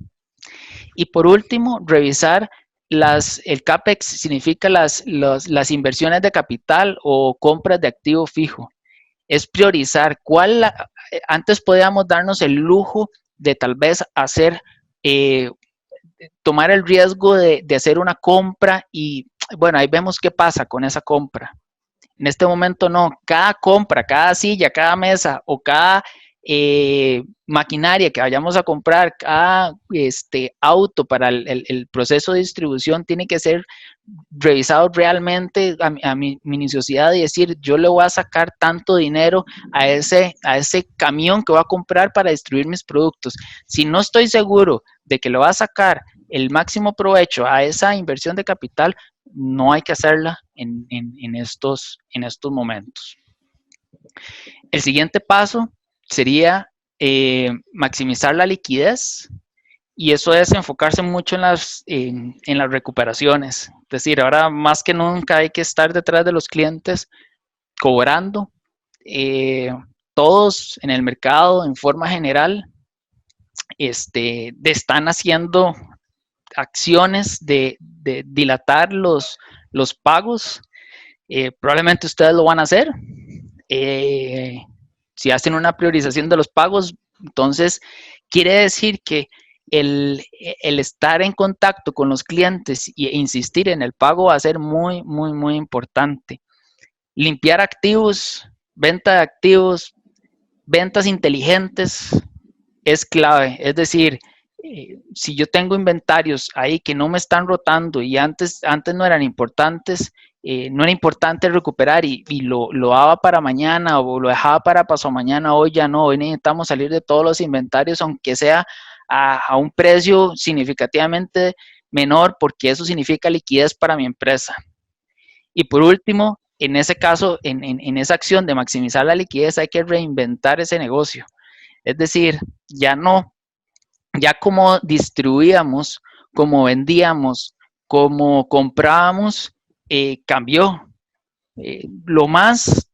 Y por último, revisar el CAPEX significa las inversiones de capital o compras de activo fijo. Es priorizar antes podíamos darnos el lujo de tal vez tomar el riesgo de hacer una compra y bueno, ahí vemos qué pasa con esa compra. En este momento no, cada compra, cada silla, cada mesa o cada maquinaria que vayamos a comprar, cada auto para el proceso de distribución tiene que ser revisado realmente a mi minuciosidad y decir, yo le voy a sacar tanto dinero a ese camión que voy a comprar para distribuir mis productos. Si no estoy seguro de que le voy a sacar el máximo provecho a esa inversión de capital, no hay que hacerla en estos momentos. El siguiente paso sería maximizar la liquidez y eso es enfocarse mucho en las recuperaciones. Es decir, ahora más que nunca hay que estar detrás de los clientes cobrando. Todos en el mercado, en forma general, están haciendo acciones de dilatar los pagos. Probablemente ustedes lo van a hacer. Si hacen una priorización de los pagos, entonces quiere decir que el estar en contacto con los clientes e insistir en el pago va a ser muy, muy, muy importante. Limpiar activos, venta de activos, ventas inteligentes es clave. Es decir, si yo tengo inventarios ahí que no me están rotando y antes no eran importantes, no era importante recuperar y lo daba para mañana o lo dejaba para pasado mañana, hoy ya no, hoy necesitamos salir de todos los inventarios, aunque sea a un precio significativamente menor, porque eso significa liquidez para mi empresa. Y por último, en ese caso, en esa acción de maximizar la liquidez, hay que reinventar ese negocio. Es decir, ya como distribuíamos, como vendíamos, como comprábamos, cambió. Lo más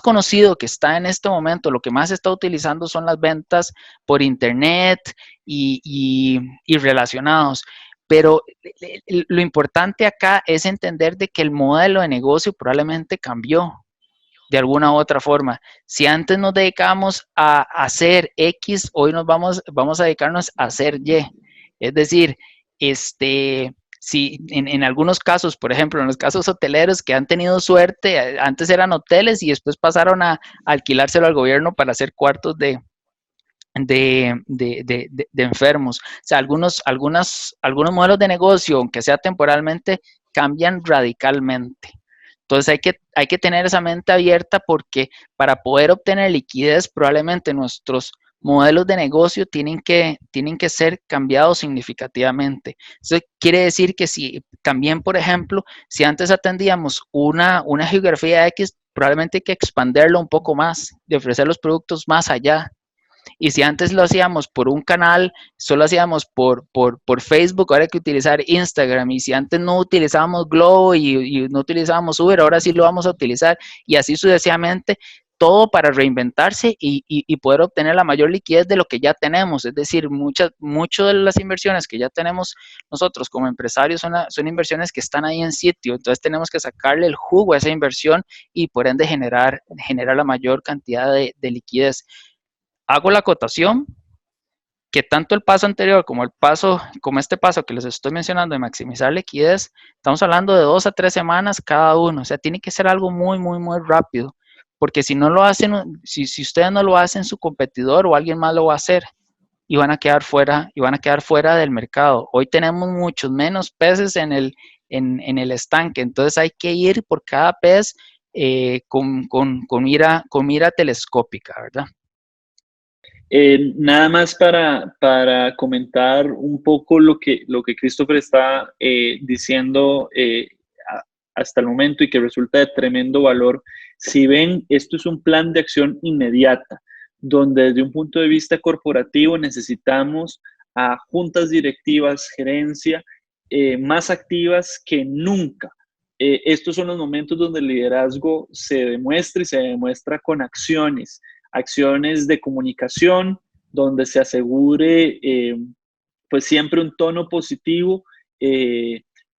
conocido que está en este momento, lo que más se está utilizando son las ventas por internet y relacionados. Pero lo importante acá es entender de que el modelo de negocio probablemente cambió de alguna u otra forma. Si antes nos dedicábamos a hacer X, hoy vamos a dedicarnos a hacer Y. Es decir, si en algunos casos, por ejemplo, en los casos hoteleros que han tenido suerte, antes eran hoteles y después pasaron a alquilárselo al gobierno para hacer cuartos de enfermos. O sea, algunos modelos de negocio, aunque sea temporalmente, cambian radicalmente. Entonces hay que tener esa mente abierta porque para poder obtener liquidez probablemente nuestros modelos de negocio tienen que ser cambiados significativamente. Eso quiere decir que si también, por ejemplo, si antes atendíamos una geografía X, probablemente hay que expandirlo un poco más, de ofrecer los productos más allá. Y si antes lo hacíamos por un canal, solo hacíamos por Facebook, ahora hay que utilizar Instagram. Y si antes no utilizábamos Globo y no utilizábamos Uber, ahora sí lo vamos a utilizar. Y así sucesivamente, todo para reinventarse y poder obtener la mayor liquidez de lo que ya tenemos. Es decir, muchas de las inversiones que ya tenemos nosotros como empresarios son inversiones que están ahí en sitio, entonces tenemos que sacarle el jugo a esa inversión y por ende generar la mayor cantidad de liquidez. Hago la acotación que tanto el paso anterior como este paso que les estoy mencionando de maximizar liquidez, estamos hablando de 2 a 3 semanas cada uno, o sea, tiene que ser algo muy, muy, muy rápido, porque si no lo hacen, si ustedes no lo hacen, su competidor o alguien más lo va a hacer y van a quedar fuera del mercado. Hoy tenemos muchos menos peces en el estanque, entonces hay que ir por cada pez con mira telescópica, ¿verdad? Nada más para comentar un poco lo que Christopher está diciendo hasta el momento y que resulta de tremendo valor. Si ven, esto es un plan de acción inmediata, donde desde un punto de vista corporativo necesitamos a juntas directivas, gerencia, más activas que nunca. Estos son los momentos donde el liderazgo se demuestra y se demuestra con acciones de comunicación, donde se asegure pues siempre un tono positivo,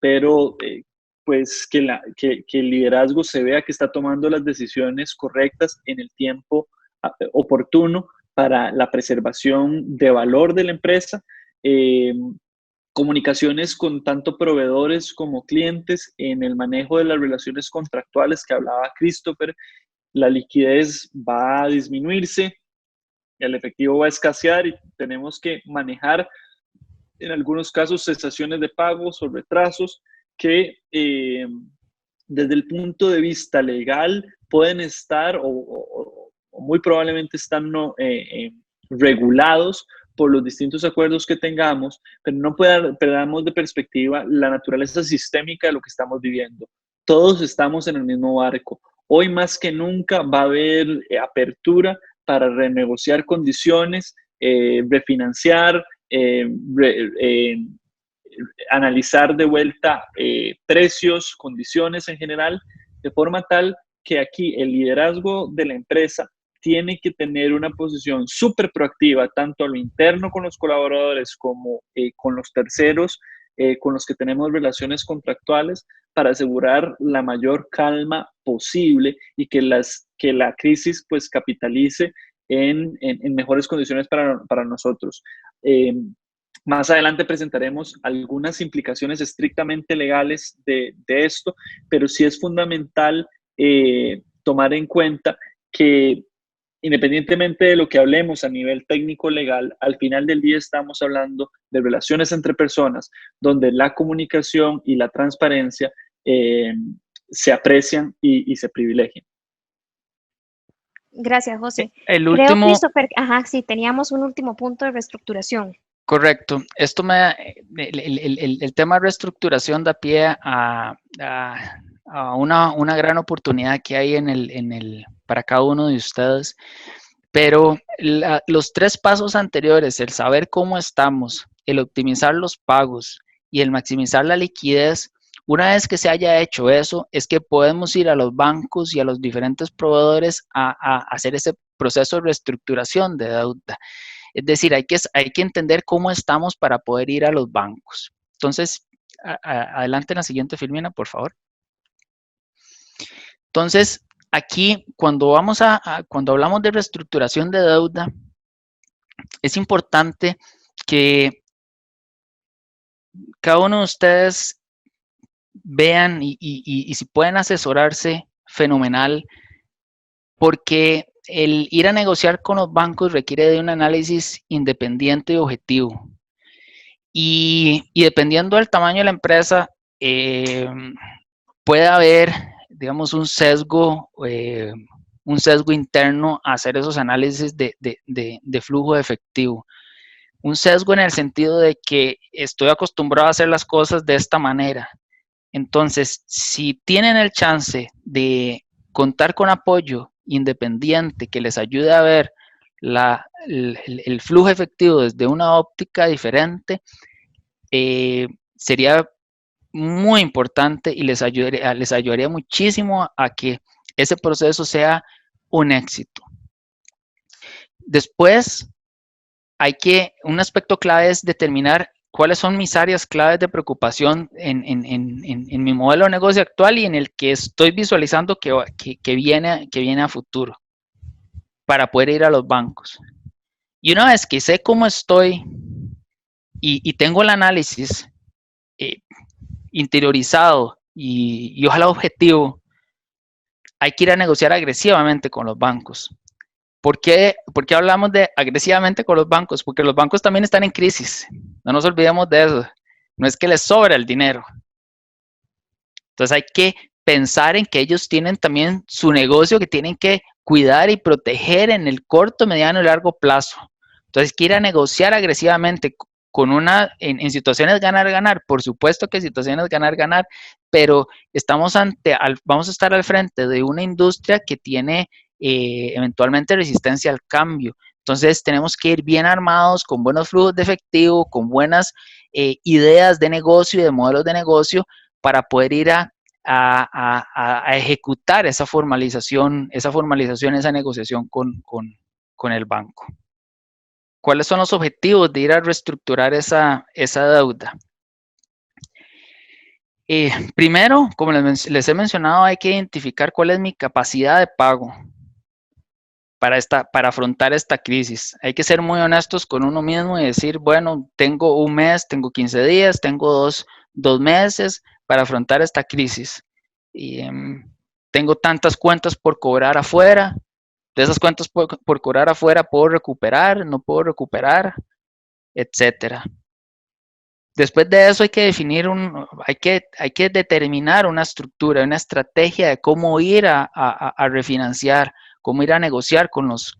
pero pues que el liderazgo se vea que está tomando las decisiones correctas en el tiempo oportuno para la preservación de valor de la empresa. Comunicaciones con tanto proveedores como clientes en el manejo de las relaciones contractuales que hablaba Christopher. La liquidez va a disminuirse, el efectivo va a escasear y tenemos que manejar en algunos casos cesaciones de pagos o retrasos que desde el punto de vista legal pueden estar o muy probablemente están regulados por los distintos acuerdos que tengamos, pero no perdamos de perspectiva la naturaleza sistémica de lo que estamos viviendo. Todos estamos en el mismo barco. Hoy más que nunca va a haber apertura para renegociar condiciones, refinanciar, analizar de vuelta precios, condiciones en general, de forma tal que aquí el liderazgo de la empresa tiene que tener una posición súper proactiva, tanto a lo interno con los colaboradores como con los terceros, con los que tenemos relaciones contractuales, para asegurar la mayor calma posible y que la crisis pues capitalice en mejores condiciones para nosotros. Más adelante presentaremos algunas implicaciones estrictamente legales de esto, pero sí es fundamental tomar en cuenta que independientemente de lo que hablemos a nivel técnico legal, al final del día estamos hablando de relaciones entre personas donde la comunicación y la transparencia se aprecian y se privilegian. Gracias, José. El último... Creo, Christopher, sí, teníamos un último punto de reestructuración. Correcto. Esto el tema de reestructuración da pie a una gran oportunidad que hay para cada uno de ustedes. Pero los 3 pasos anteriores, el saber cómo estamos, el optimizar los pagos y el maximizar la liquidez, una vez que se haya hecho eso, es que podemos ir a los bancos y a los diferentes proveedores a hacer ese proceso de reestructuración de deuda. Es decir, hay que entender cómo estamos para poder ir a los bancos. Entonces, adelante en la siguiente filmina, por favor. Entonces, aquí, cuando hablamos de reestructuración de deuda, es importante que cada uno de ustedes vean y si pueden asesorarse, fenomenal, porque el ir a negociar con los bancos requiere de un análisis independiente y objetivo. Y dependiendo del tamaño de la empresa, puede haber, digamos, un sesgo interno a hacer esos análisis de flujo de efectivo. Un sesgo en el sentido de que estoy acostumbrado a hacer las cosas de esta manera. Entonces, si tienen el chance de contar con apoyo independiente que les ayude a ver el flujo efectivo desde una óptica diferente, sería muy importante y les ayudaría muchísimo a que ese proceso sea un éxito. Después, un aspecto clave es determinar cuáles son mis áreas claves de preocupación en mi modelo de negocio actual y en el que estoy visualizando que viene a futuro para poder ir a los bancos. Y una vez que sé cómo estoy y tengo el análisis interiorizado y ojalá objetivo, hay que ir a negociar agresivamente con los bancos. ¿Por qué hablamos de agresivamente con los bancos? Porque los bancos también están en crisis. No nos olvidemos de eso. No es que les sobra el dinero. Entonces hay que pensar en que ellos tienen también su negocio que tienen que cuidar y proteger en el corto, mediano y largo plazo. Entonces hay que ir a negociar agresivamente en situaciones ganar-ganar. Por supuesto que situaciones ganar-ganar, pero vamos a estar al frente de una industria que tiene eventualmente resistencia al cambio. Entonces tenemos que ir bien armados, con buenos flujos de efectivo, con buenas ideas de negocio y de modelos de negocio para poder ir a ejecutar esa formalización, esa negociación con el banco. ¿Cuáles son los objetivos de ir a reestructurar esa deuda? Primero, como les he mencionado, hay que identificar cuál es mi capacidad de pago para afrontar esta crisis. Hay que ser muy honestos con uno mismo y decir, bueno, tengo un mes, tengo 15 días, tengo dos meses para afrontar esta crisis. Y tengo tantas cuentas por cobrar afuera. De esas cuentas por cobrar afuera, ¿puedo recuperar? ¿No puedo recuperar? Etcétera. Después de eso hay que determinar una estructura, una estrategia de cómo ir a refinanciar, cómo ir a negociar con los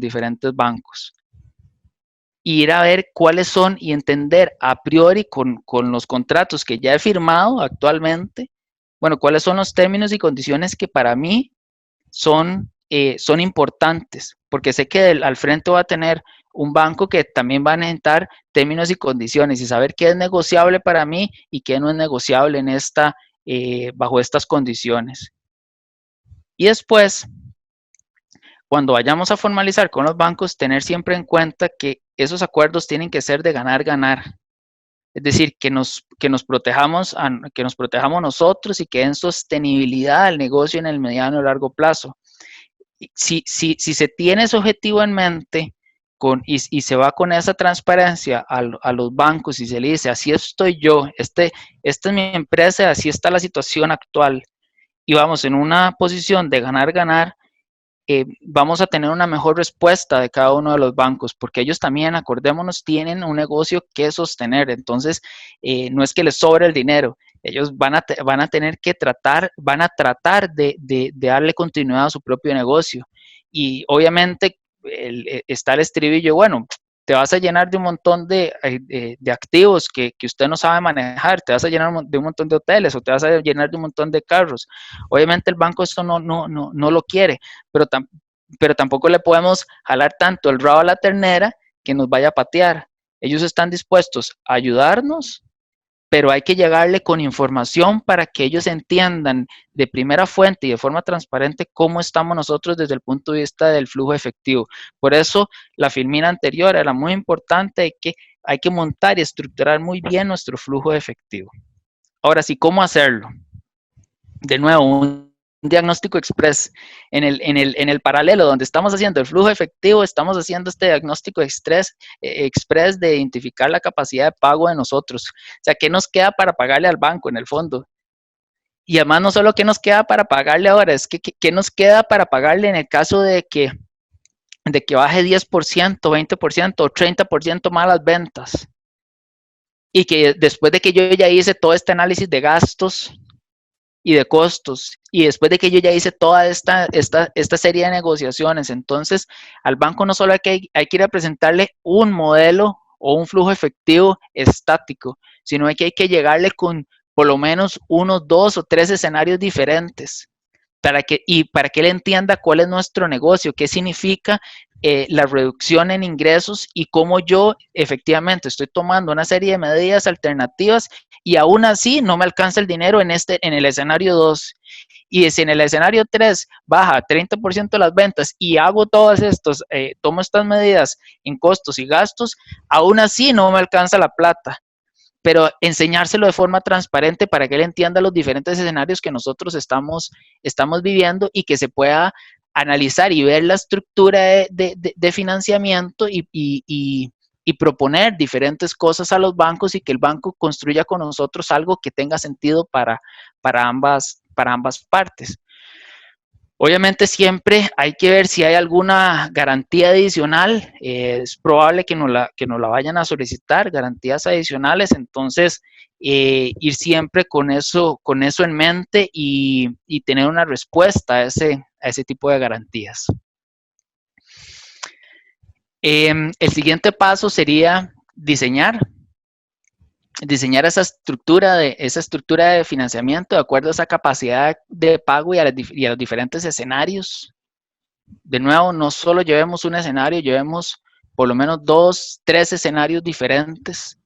diferentes bancos. Ir a ver cuáles son y entender a priori con los contratos que ya he firmado actualmente, bueno, cuáles son los términos y condiciones que para mí son importantes, porque sé que al frente va a tener un banco que también va a necesitar términos y condiciones y saber qué es negociable para mí y qué no es negociable bajo estas condiciones. Y después, cuando vayamos a formalizar con los bancos, tener siempre en cuenta que esos acuerdos tienen que ser de ganar-ganar. Es decir, que nos protejamos nosotros y que den sostenibilidad al negocio en el mediano y largo plazo. Si se tiene ese objetivo en mente y se va con esa transparencia a los bancos y se le dice, así estoy yo, esta es mi empresa, así está la situación actual, y vamos en una posición de ganar-ganar, vamos a tener una mejor respuesta de cada uno de los bancos, porque ellos también, acordémonos, tienen un negocio que sostener. Entonces, no es que les sobre el dinero, ellos van a tener que tratar de darle continuidad a su propio negocio. Y obviamente está el estribillo, bueno, te vas a llenar de un montón de activos que usted no sabe manejar, te vas a llenar de un montón de hoteles o te vas a llenar de un montón de carros. Obviamente el banco eso no lo quiere, pero tampoco le podemos jalar tanto el rabo a la ternera que nos vaya a patear. Ellos están dispuestos a ayudarnos, pero hay que llegarle con información para que ellos entiendan de primera fuente y de forma transparente cómo estamos nosotros desde el punto de vista del flujo efectivo. Por eso la filmina anterior era muy importante, hay que montar y estructurar muy bien nuestro flujo efectivo. Ahora sí, ¿cómo hacerlo? De nuevo, un diagnóstico express. En el paralelo donde estamos haciendo el flujo efectivo, estamos haciendo este diagnóstico express de identificar la capacidad de pago de nosotros. O sea, ¿qué nos queda para pagarle al banco en el fondo? Y además no solo qué nos queda para pagarle ahora, es que qué nos queda para pagarle en el caso de que baje 10%, 20% o 30% más las ventas. Y que después de que yo ya hice todo este análisis de gastos y de costos, y después de que yo ya hice toda esta serie de negociaciones, entonces al banco no solo hay que ir a presentarle un modelo o un flujo efectivo estático, sino que hay que llegarle con por lo menos 1, 2 o 3 escenarios diferentes para que él entienda cuál es nuestro negocio, qué significa la reducción en ingresos y cómo yo efectivamente estoy tomando una serie de medidas alternativas y aún así no me alcanza el dinero en el escenario 2. Y si en el escenario 3 baja 30% las ventas y hago todas estos, tomo estas medidas en costos y gastos, aún así no me alcanza la plata. Pero enseñárselo de forma transparente para que él entienda los diferentes escenarios que nosotros estamos viviendo y que se pueda analizar y ver la estructura de financiamiento y proponer diferentes cosas a los bancos y que el banco construya con nosotros algo que tenga sentido para ambas partes. Obviamente siempre hay que ver si hay alguna garantía adicional, es probable que nos la vayan a solicitar, garantías adicionales, entonces ir siempre con eso en mente y tener una respuesta a ese tipo de garantías. El siguiente paso sería diseñar esa estructura de financiamiento de acuerdo a esa capacidad de pago y a los diferentes escenarios. De nuevo, no solo llevemos un escenario, llevemos por lo menos 2, 3 escenarios diferentes.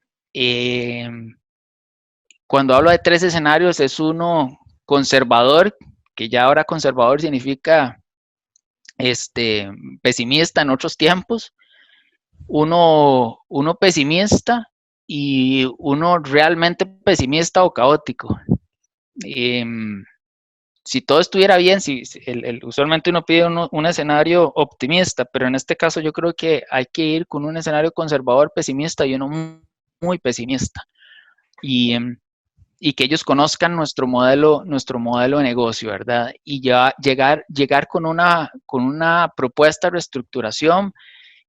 Cuando hablo de 3 escenarios, es uno conservador, que ya ahora conservador significa pesimista en otros tiempos, uno pesimista y uno realmente pesimista o caótico. Si todo estuviera bien, usualmente uno pide un escenario optimista, pero en este caso yo creo que hay que ir con un escenario conservador pesimista y uno muy pesimista. Y que ellos conozcan nuestro modelo de negocio, ¿verdad? Y ya llegar con una propuesta de reestructuración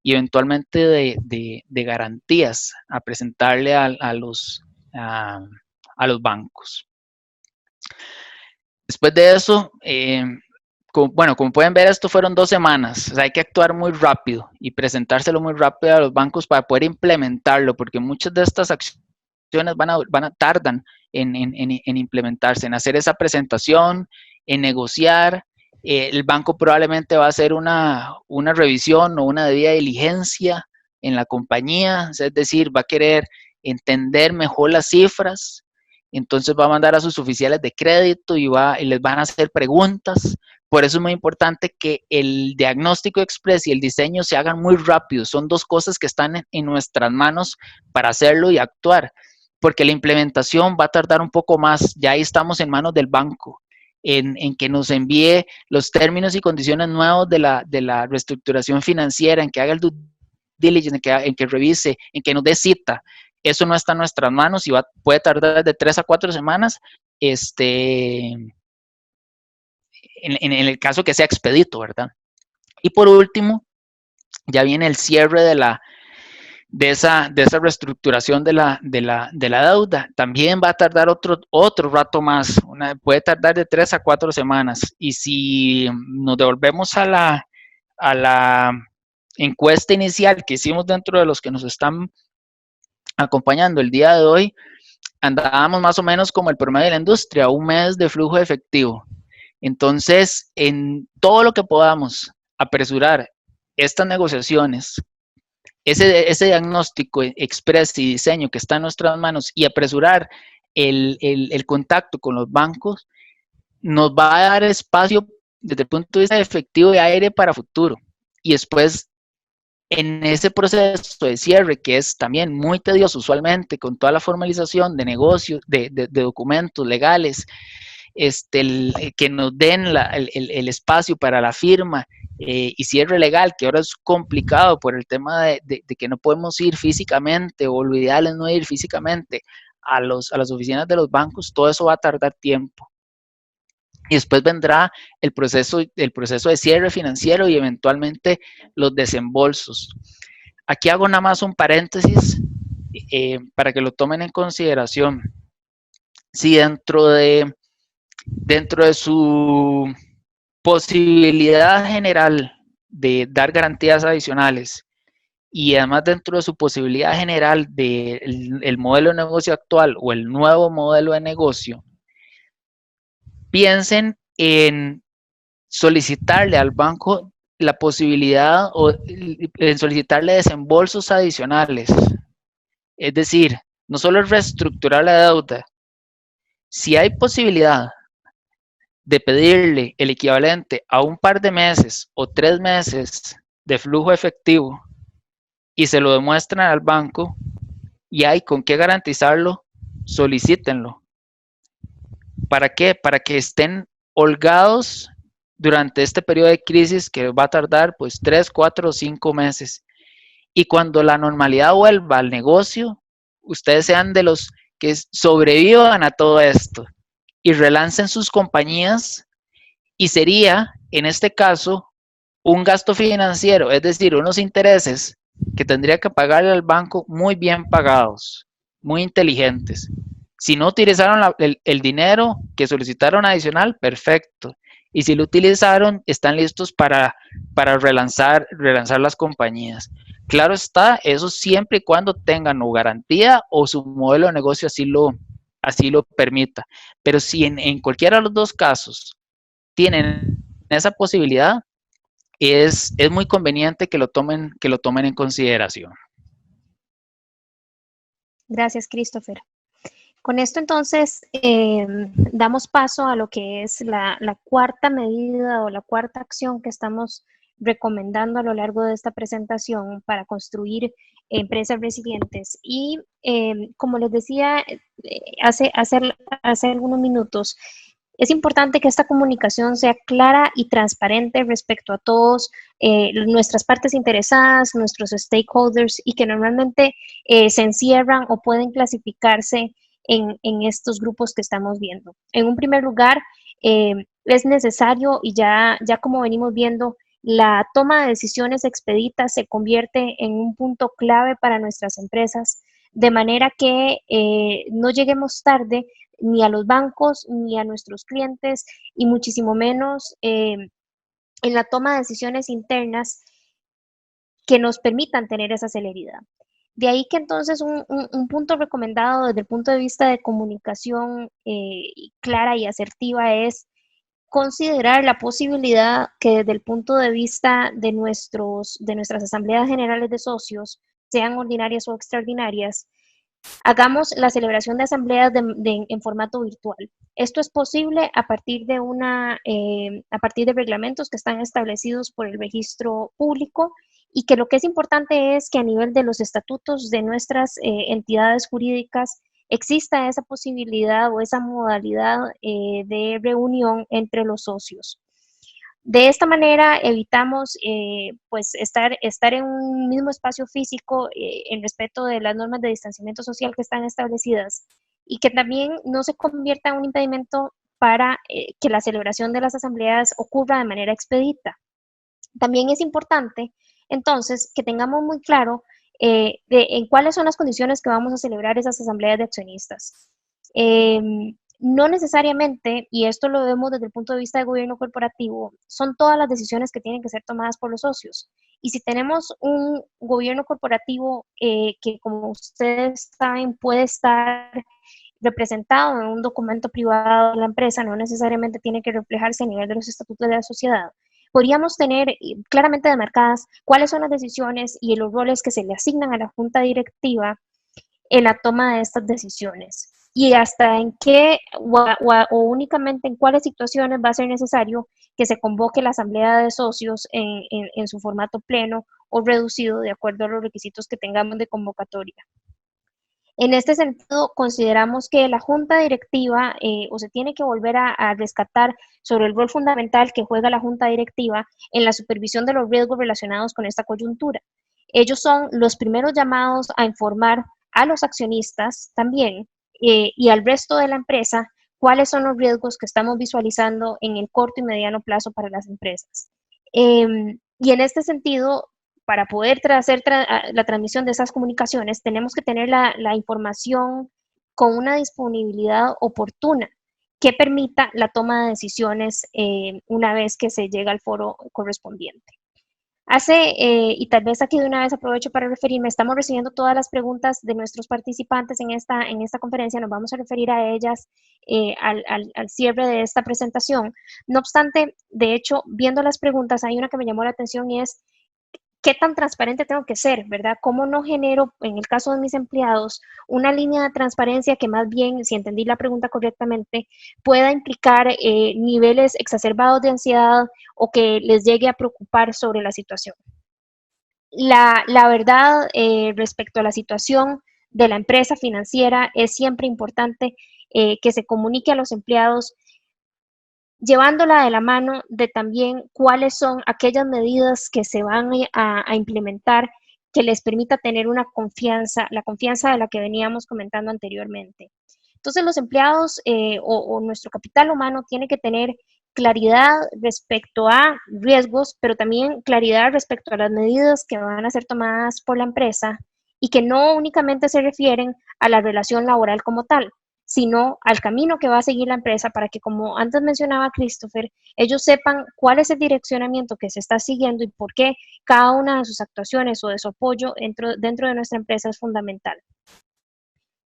y eventualmente de garantías a presentarle a los bancos. Después de eso, como pueden ver, esto fueron 2 semanas. O sea, hay que actuar muy rápido y presentárselo muy rápido a los bancos para poder implementarlo, porque muchas de estas acciones tardan en implementarse, en hacer esa presentación, en negociar. El banco probablemente va a hacer una revisión o una debida diligencia en la compañía, es decir, va a querer entender mejor las cifras, entonces va a mandar a sus oficiales de crédito y les van a hacer preguntas. Por eso es muy importante que el diagnóstico express y el diseño se hagan muy rápido. Son 2 cosas que están en nuestras manos para hacerlo y actuar, porque la implementación va a tardar un poco más. Ya ahí estamos en manos del banco, en que nos envíe los términos y condiciones nuevos de la reestructuración financiera, en que haga el due diligence, en que revise, en que nos dé cita. Eso no está en nuestras manos y puede tardar de 3 a 4 semanas, en el caso que sea expedito, ¿verdad? Y por último, ya viene el cierre de esa reestructuración de la deuda. También va a tardar otro rato más, puede tardar de 3 a 4 semanas. Y si nos devolvemos a la encuesta inicial que hicimos dentro de los que nos están acompañando el día de hoy, andábamos más o menos como el promedio de la industria, 1 mes de flujo de efectivo. Entonces, en todo lo que podamos apresurar estas negociaciones, ese diagnóstico express y diseño que está en nuestras manos y apresurar el contacto con los bancos, nos va a dar espacio desde el punto de vista efectivo de aire para futuro. Y después, en ese proceso de cierre, que es también muy tedioso usualmente, con toda la formalización de negocios, de documentos legales, que nos den el espacio para la firma y cierre legal, que ahora es complicado por el tema de que no podemos ir físicamente, o lo ideal es no ir físicamente a las oficinas de los bancos. Todo eso va a tardar tiempo. Y después vendrá el proceso de cierre financiero y eventualmente los desembolsos. Aquí hago nada más un paréntesis para que lo tomen en consideración. Si dentro de su posibilidad general de dar garantías adicionales y además dentro de su posibilidad general del modelo de negocio actual o el nuevo modelo de negocio, piensen en solicitarle al banco la posibilidad o en solicitarle desembolsos adicionales. Es decir, no solo reestructurar la deuda. Si hay posibilidad de pedirle el equivalente a un par de meses o 3 meses de flujo efectivo y se lo demuestran al banco y hay con qué garantizarlo, solicítenlo. ¿Para qué? Para que estén holgados durante este periodo de crisis que va a tardar pues 3, 4 o 5 meses. Y cuando la normalidad vuelva al negocio, ustedes sean de los que sobrevivan a todo esto y relancen sus compañías y sería, en este caso, un gasto financiero, es decir, unos intereses que tendría que pagarle al banco muy bien pagados, muy inteligentes. Si no utilizaron el dinero que solicitaron adicional, perfecto. Y si lo utilizaron, están listos para relanzar las compañías. Claro está, eso siempre y cuando tengan o garantía o su modelo de negocio así lo permita. Pero si en cualquiera de los dos casos tienen esa posibilidad, es muy conveniente que lo tomen en consideración. Gracias, Christopher. Con esto entonces damos paso a lo que es la cuarta medida o la cuarta acción que estamos recomendando a lo largo de esta presentación para construir empresas resilientes. Y como les decía hace algunos minutos, es importante que esta comunicación sea clara y transparente respecto a todos nuestras partes interesadas, nuestros stakeholders, y que normalmente se encierran o pueden clasificarse en estos grupos que estamos viendo. En un primer lugar, es necesario, y ya como venimos viendo, la toma de decisiones expeditas se convierte en un punto clave para nuestras empresas, de manera que no lleguemos tarde ni a los bancos, ni a nuestros clientes, y muchísimo menos en la toma de decisiones internas que nos permitan tener esa celeridad. De ahí que entonces un punto recomendado desde el punto de vista de comunicación clara y asertiva es considerar la posibilidad que desde el punto de vista de nuestras asambleas generales de socios, sean ordinarias o extraordinarias, hagamos la celebración de asambleas en formato virtual. Esto es posible a partir de reglamentos que están establecidos por el registro público, y que lo que es importante es que a nivel de los estatutos de nuestras entidades jurídicas exista esa posibilidad o esa modalidad de reunión entre los socios. De esta manera evitamos pues estar en un mismo espacio físico en respeto de las normas de distanciamiento social que están establecidas, y que también no se convierta en un impedimento para que la celebración de las asambleas ocurra de manera expedita. También es importante entonces que tengamos muy claro en cuáles son las condiciones que vamos a celebrar esas asambleas de accionistas. No necesariamente, y esto lo vemos desde el punto de vista de gobierno corporativo, son todas las decisiones que tienen que ser tomadas por los socios. Y si tenemos un gobierno corporativo que, como ustedes saben, puede estar representado en un documento privado de la empresa, no necesariamente tiene que reflejarse a nivel de los estatutos de la sociedad, podríamos tener claramente demarcadas cuáles son las decisiones y los roles que se le asignan a la junta directiva en la toma de estas decisiones, y hasta en qué o únicamente en cuáles situaciones va a ser necesario que se convoque la asamblea de socios en su formato pleno o reducido de acuerdo a los requisitos que tengamos de convocatoria. En este sentido, consideramos que la junta directiva o se tiene que volver a rescatar sobre el rol fundamental que juega la junta directiva en la supervisión de los riesgos relacionados con esta coyuntura. Ellos son los primeros llamados a informar a los accionistas también y al resto de la empresa cuáles son los riesgos que estamos visualizando en el corto y mediano plazo para las empresas. Y en este sentido, para poder hacer la transmisión de esas comunicaciones, tenemos que tener la información con una disponibilidad oportuna que permita la toma de decisiones una vez que se llega al foro correspondiente. Y tal vez aquí de una vez aprovecho para referirme, estamos recibiendo todas las preguntas de nuestros participantes en esta conferencia, nos vamos a referir a ellas al cierre de esta presentación. No obstante, de hecho, viendo las preguntas, hay una que me llamó la atención y es: ¿qué tan transparente tengo que ser, verdad? ¿Cómo no genero, en el caso de mis empleados, una línea de transparencia que más bien, si entendí la pregunta correctamente, pueda implicar niveles exacerbados de ansiedad o que les llegue a preocupar sobre la situación? La verdad, respecto a la situación de la empresa financiera, es siempre importante que se comunique a los empleados, llevándola de la mano de también cuáles son aquellas medidas que se van a implementar que les permita tener una confianza, la confianza de la que veníamos comentando anteriormente. Entonces, los empleados o nuestro capital humano tiene que tener claridad respecto a riesgos, pero también claridad respecto a las medidas que van a ser tomadas por la empresa y que no únicamente se refieren a la relación laboral como tal, sino al camino que va a seguir la empresa para que, como antes mencionaba Christopher, ellos sepan cuál es el direccionamiento que se está siguiendo y por qué cada una de sus actuaciones o de su apoyo dentro de nuestra empresa es fundamental.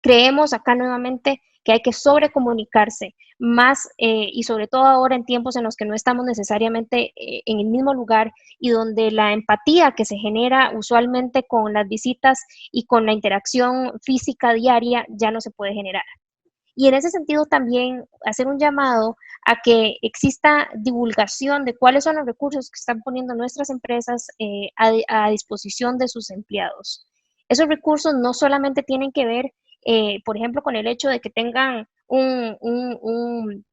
Creemos acá nuevamente que hay que sobrecomunicarse más y sobre todo ahora en tiempos en los que no estamos necesariamente en el mismo lugar y donde la empatía que se genera usualmente con las visitas y con la interacción física diaria ya no se puede generar. Y en ese sentido también hacer un llamado a que exista divulgación de cuáles son los recursos que están poniendo nuestras empresas a disposición de sus empleados. Esos recursos no solamente tienen que ver, por ejemplo, con el hecho de que tengan un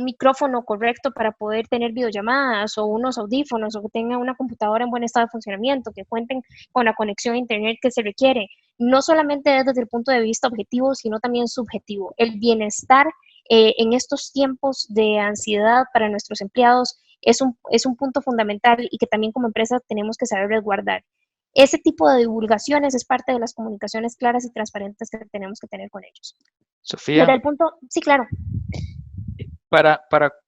micrófono correcto para poder tener videollamadas o unos audífonos o que tengan una computadora en buen estado de funcionamiento, que cuenten con la conexión a internet que se requiere, no solamente desde el punto de vista objetivo, sino también subjetivo. El bienestar en estos tiempos de ansiedad para nuestros empleados es un punto fundamental y que también como empresa tenemos que saber resguardar. Ese tipo de divulgaciones es parte de las comunicaciones claras y transparentes que tenemos que tener con ellos. Sofía, Desde el punto, sí, claro. para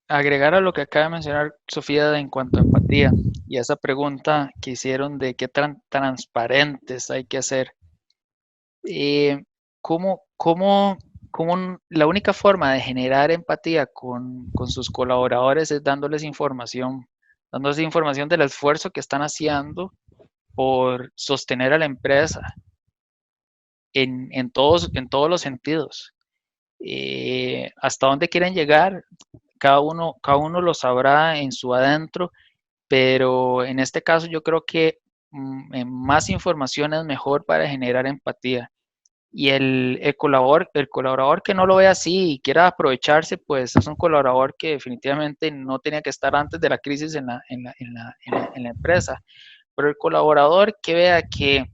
agregar a lo que acaba de mencionar Sofía en cuanto a empatía y esa pregunta que hicieron de qué tan transparentes hay que ser, eh, ¿cómo, cómo, la única forma de generar empatía con sus colaboradores es dándoles información del esfuerzo que están haciendo por sostener a la empresa en todos los sentidos? ¿Hasta dónde quieren llegar? Cada uno lo sabrá en su adentro, pero en este caso yo creo que más información es mejor para generar empatía. Y el colaborador que no lo ve así y quiera aprovecharse, pues es un colaborador que definitivamente no tenía que estar antes de la crisis en la empresa. Pero el colaborador que vea que,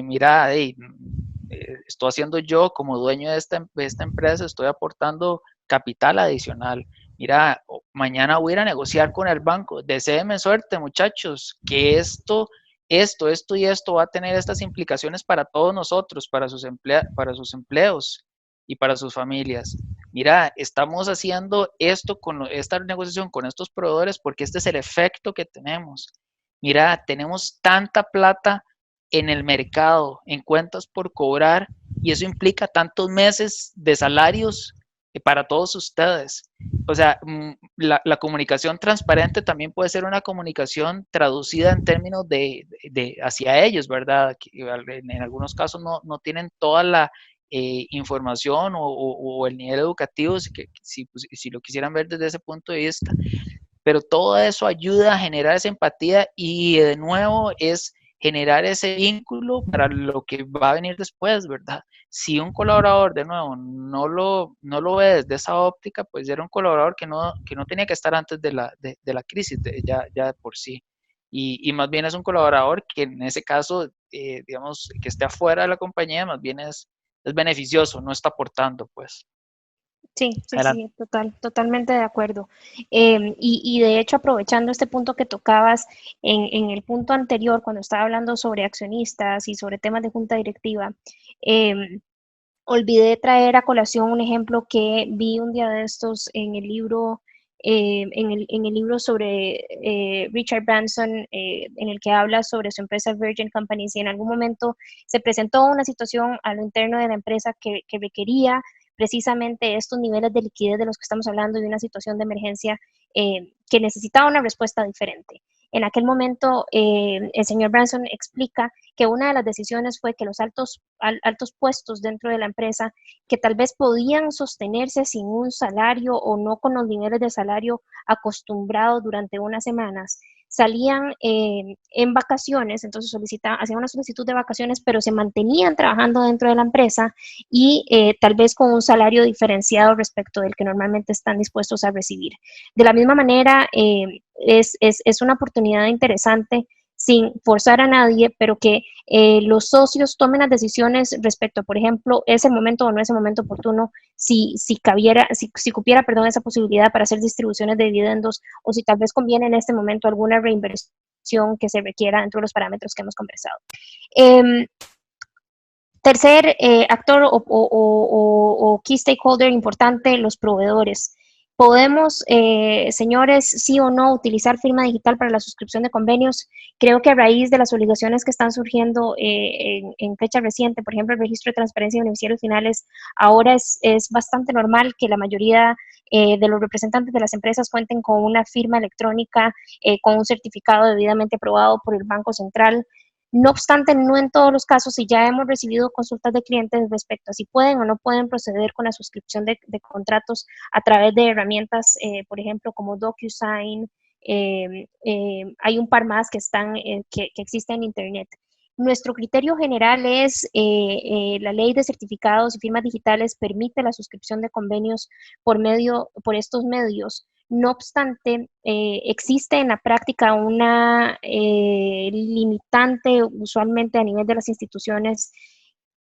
mira, estoy haciendo yo como dueño de esta empresa, estoy aportando capital adicional. Mira, mañana voy a ir a negociar con el banco. Deséenme suerte, muchachos, que esto y esto va a tener estas implicaciones para todos nosotros, para para sus empleos y para sus familias. Mira, estamos haciendo esta negociación con estos proveedores porque este es el efecto que tenemos. Mira, tenemos tanta plata en el mercado, en cuentas por cobrar, y eso implica tantos meses de salarios para todos ustedes. O sea, la comunicación transparente también puede ser una comunicación traducida en términos hacia ellos, ¿verdad? Que en algunos casos no tienen toda la información o el nivel educativo, si lo quisieran ver desde ese punto de vista. Pero todo eso ayuda a generar esa empatía y de nuevo es generar ese vínculo para lo que va a venir después, ¿verdad? Si un colaborador, de nuevo, no lo ve desde esa óptica, pues era un colaborador que no tenía que estar antes de la crisis, ya por sí. Y más bien es un colaborador que en ese caso, digamos, que esté afuera de la compañía, más bien es beneficioso, no está aportando, pues. Sí, sí, Adelante. sí, totalmente de acuerdo. Y de hecho, aprovechando este punto que tocabas en el punto anterior, cuando estaba hablando sobre accionistas y sobre temas de junta directiva, olvidé traer a colación un ejemplo que vi un día de estos en el libro, en el libro sobre Richard Branson, en el que habla sobre su empresa Virgin Companies, y en algún momento se presentó una situación a lo interno de la empresa que requería precisamente estos niveles de liquidez de los que estamos hablando y una situación de emergencia que necesitaba una respuesta diferente. En aquel momento, el señor Branson explica que una de las decisiones fue que los altos puestos dentro de la empresa, que tal vez podían sostenerse sin un salario o no con los niveles de salario acostumbrados durante unas semanas, salían en vacaciones, entonces hacían una solicitud de vacaciones, pero se mantenían trabajando dentro de la empresa y tal vez con un salario diferenciado respecto del que normalmente están dispuestos a recibir. De la misma manera, es una oportunidad interesante sin forzar a nadie, pero que los socios tomen las decisiones respecto, por ejemplo, es el momento o no es el momento oportuno, si cupiera, perdón, esa posibilidad para hacer distribuciones de dividendos, o si tal vez conviene en este momento alguna reinversión que se requiera dentro de los parámetros que hemos conversado. Tercer actor o key stakeholder importante, los proveedores. ¿Podemos, señores, sí o no utilizar firma digital para la suscripción de convenios? Creo que a raíz de las obligaciones que están surgiendo en fecha reciente, por ejemplo, el registro de transparencia de beneficiarios finales, ahora es bastante normal que la mayoría de los representantes de las empresas cuenten con una firma electrónica, con un certificado debidamente aprobado por el Banco Central. No obstante, no en todos los casos, y ya hemos recibido consultas de clientes respecto a si pueden o no pueden proceder con la suscripción de contratos a través de herramientas, por ejemplo, como DocuSign. Hay un par más que existen en Internet. Nuestro criterio general es la ley de certificados y firmas digitales permite la suscripción de convenios por estos medios. No obstante, existe en la práctica una limitante, usualmente a nivel de las instituciones,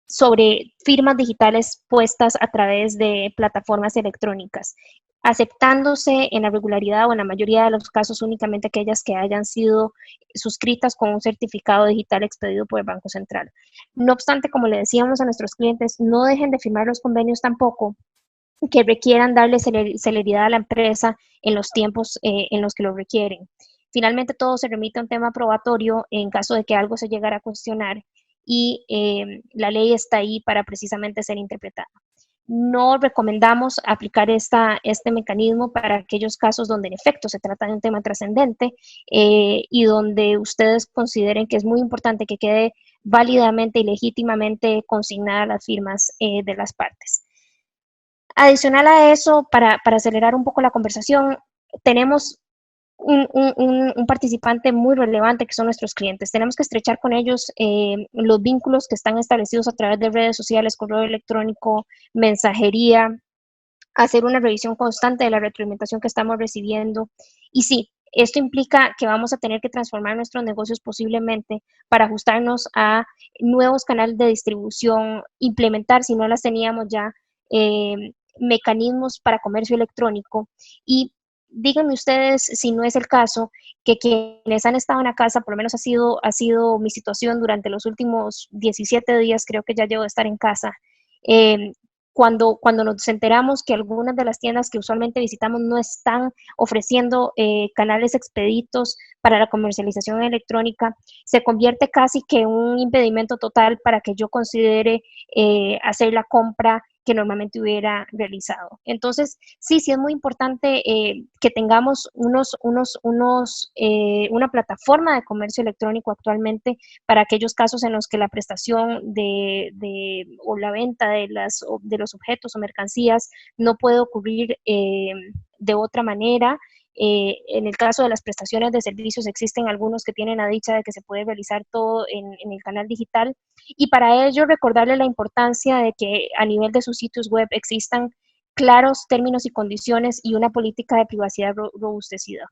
sobre firmas digitales puestas a través de plataformas electrónicas, aceptándose en la regularidad o en la mayoría de los casos únicamente aquellas que hayan sido suscritas con un certificado digital expedido por el Banco Central. No obstante, como le decíamos a nuestros clientes, no dejen de firmar los convenios tampoco que requieran darle celeridad a la empresa en los tiempos en los que lo requieren. Finalmente, todo se remite a un tema probatorio en caso de que algo se llegara a cuestionar y la ley está ahí para precisamente ser interpretada. No recomendamos aplicar este mecanismo para aquellos casos donde en efecto se trata de un tema trascendente y donde ustedes consideren que es muy importante que quede válidamente y legítimamente consignadas las firmas de las partes. Adicional a eso, para acelerar un poco la conversación, tenemos un participante muy relevante que son nuestros clientes. Tenemos que estrechar con ellos los vínculos que están establecidos a través de redes sociales, correo electrónico, mensajería, hacer una revisión constante de la retroalimentación que estamos recibiendo. Y sí, esto implica que vamos a tener que transformar nuestros negocios posiblemente para ajustarnos a nuevos canales de distribución, implementar, si no las teníamos ya, mecanismos para comercio electrónico. Y díganme ustedes si no es el caso que quienes han estado en la casa, por lo menos ha sido mi situación durante los últimos 17 días, creo que ya llevo de estar en casa, cuando nos enteramos que algunas de las tiendas que usualmente visitamos no están ofreciendo canales expeditos para la comercialización electrónica, se convierte casi que un impedimento total para que yo considere hacer la compra que normalmente hubiera realizado. Entonces, sí es muy importante que tengamos una plataforma de comercio electrónico actualmente para aquellos casos en los que la prestación o la venta de los objetos o mercancías no puede ocurrir de otra manera. En el caso de las prestaciones de servicios existen algunos que tienen la dicha de que se puede realizar todo en el canal digital, y para ello recordarle la importancia de que a nivel de sus sitios web existan claros términos y condiciones y una política de privacidad robustecida.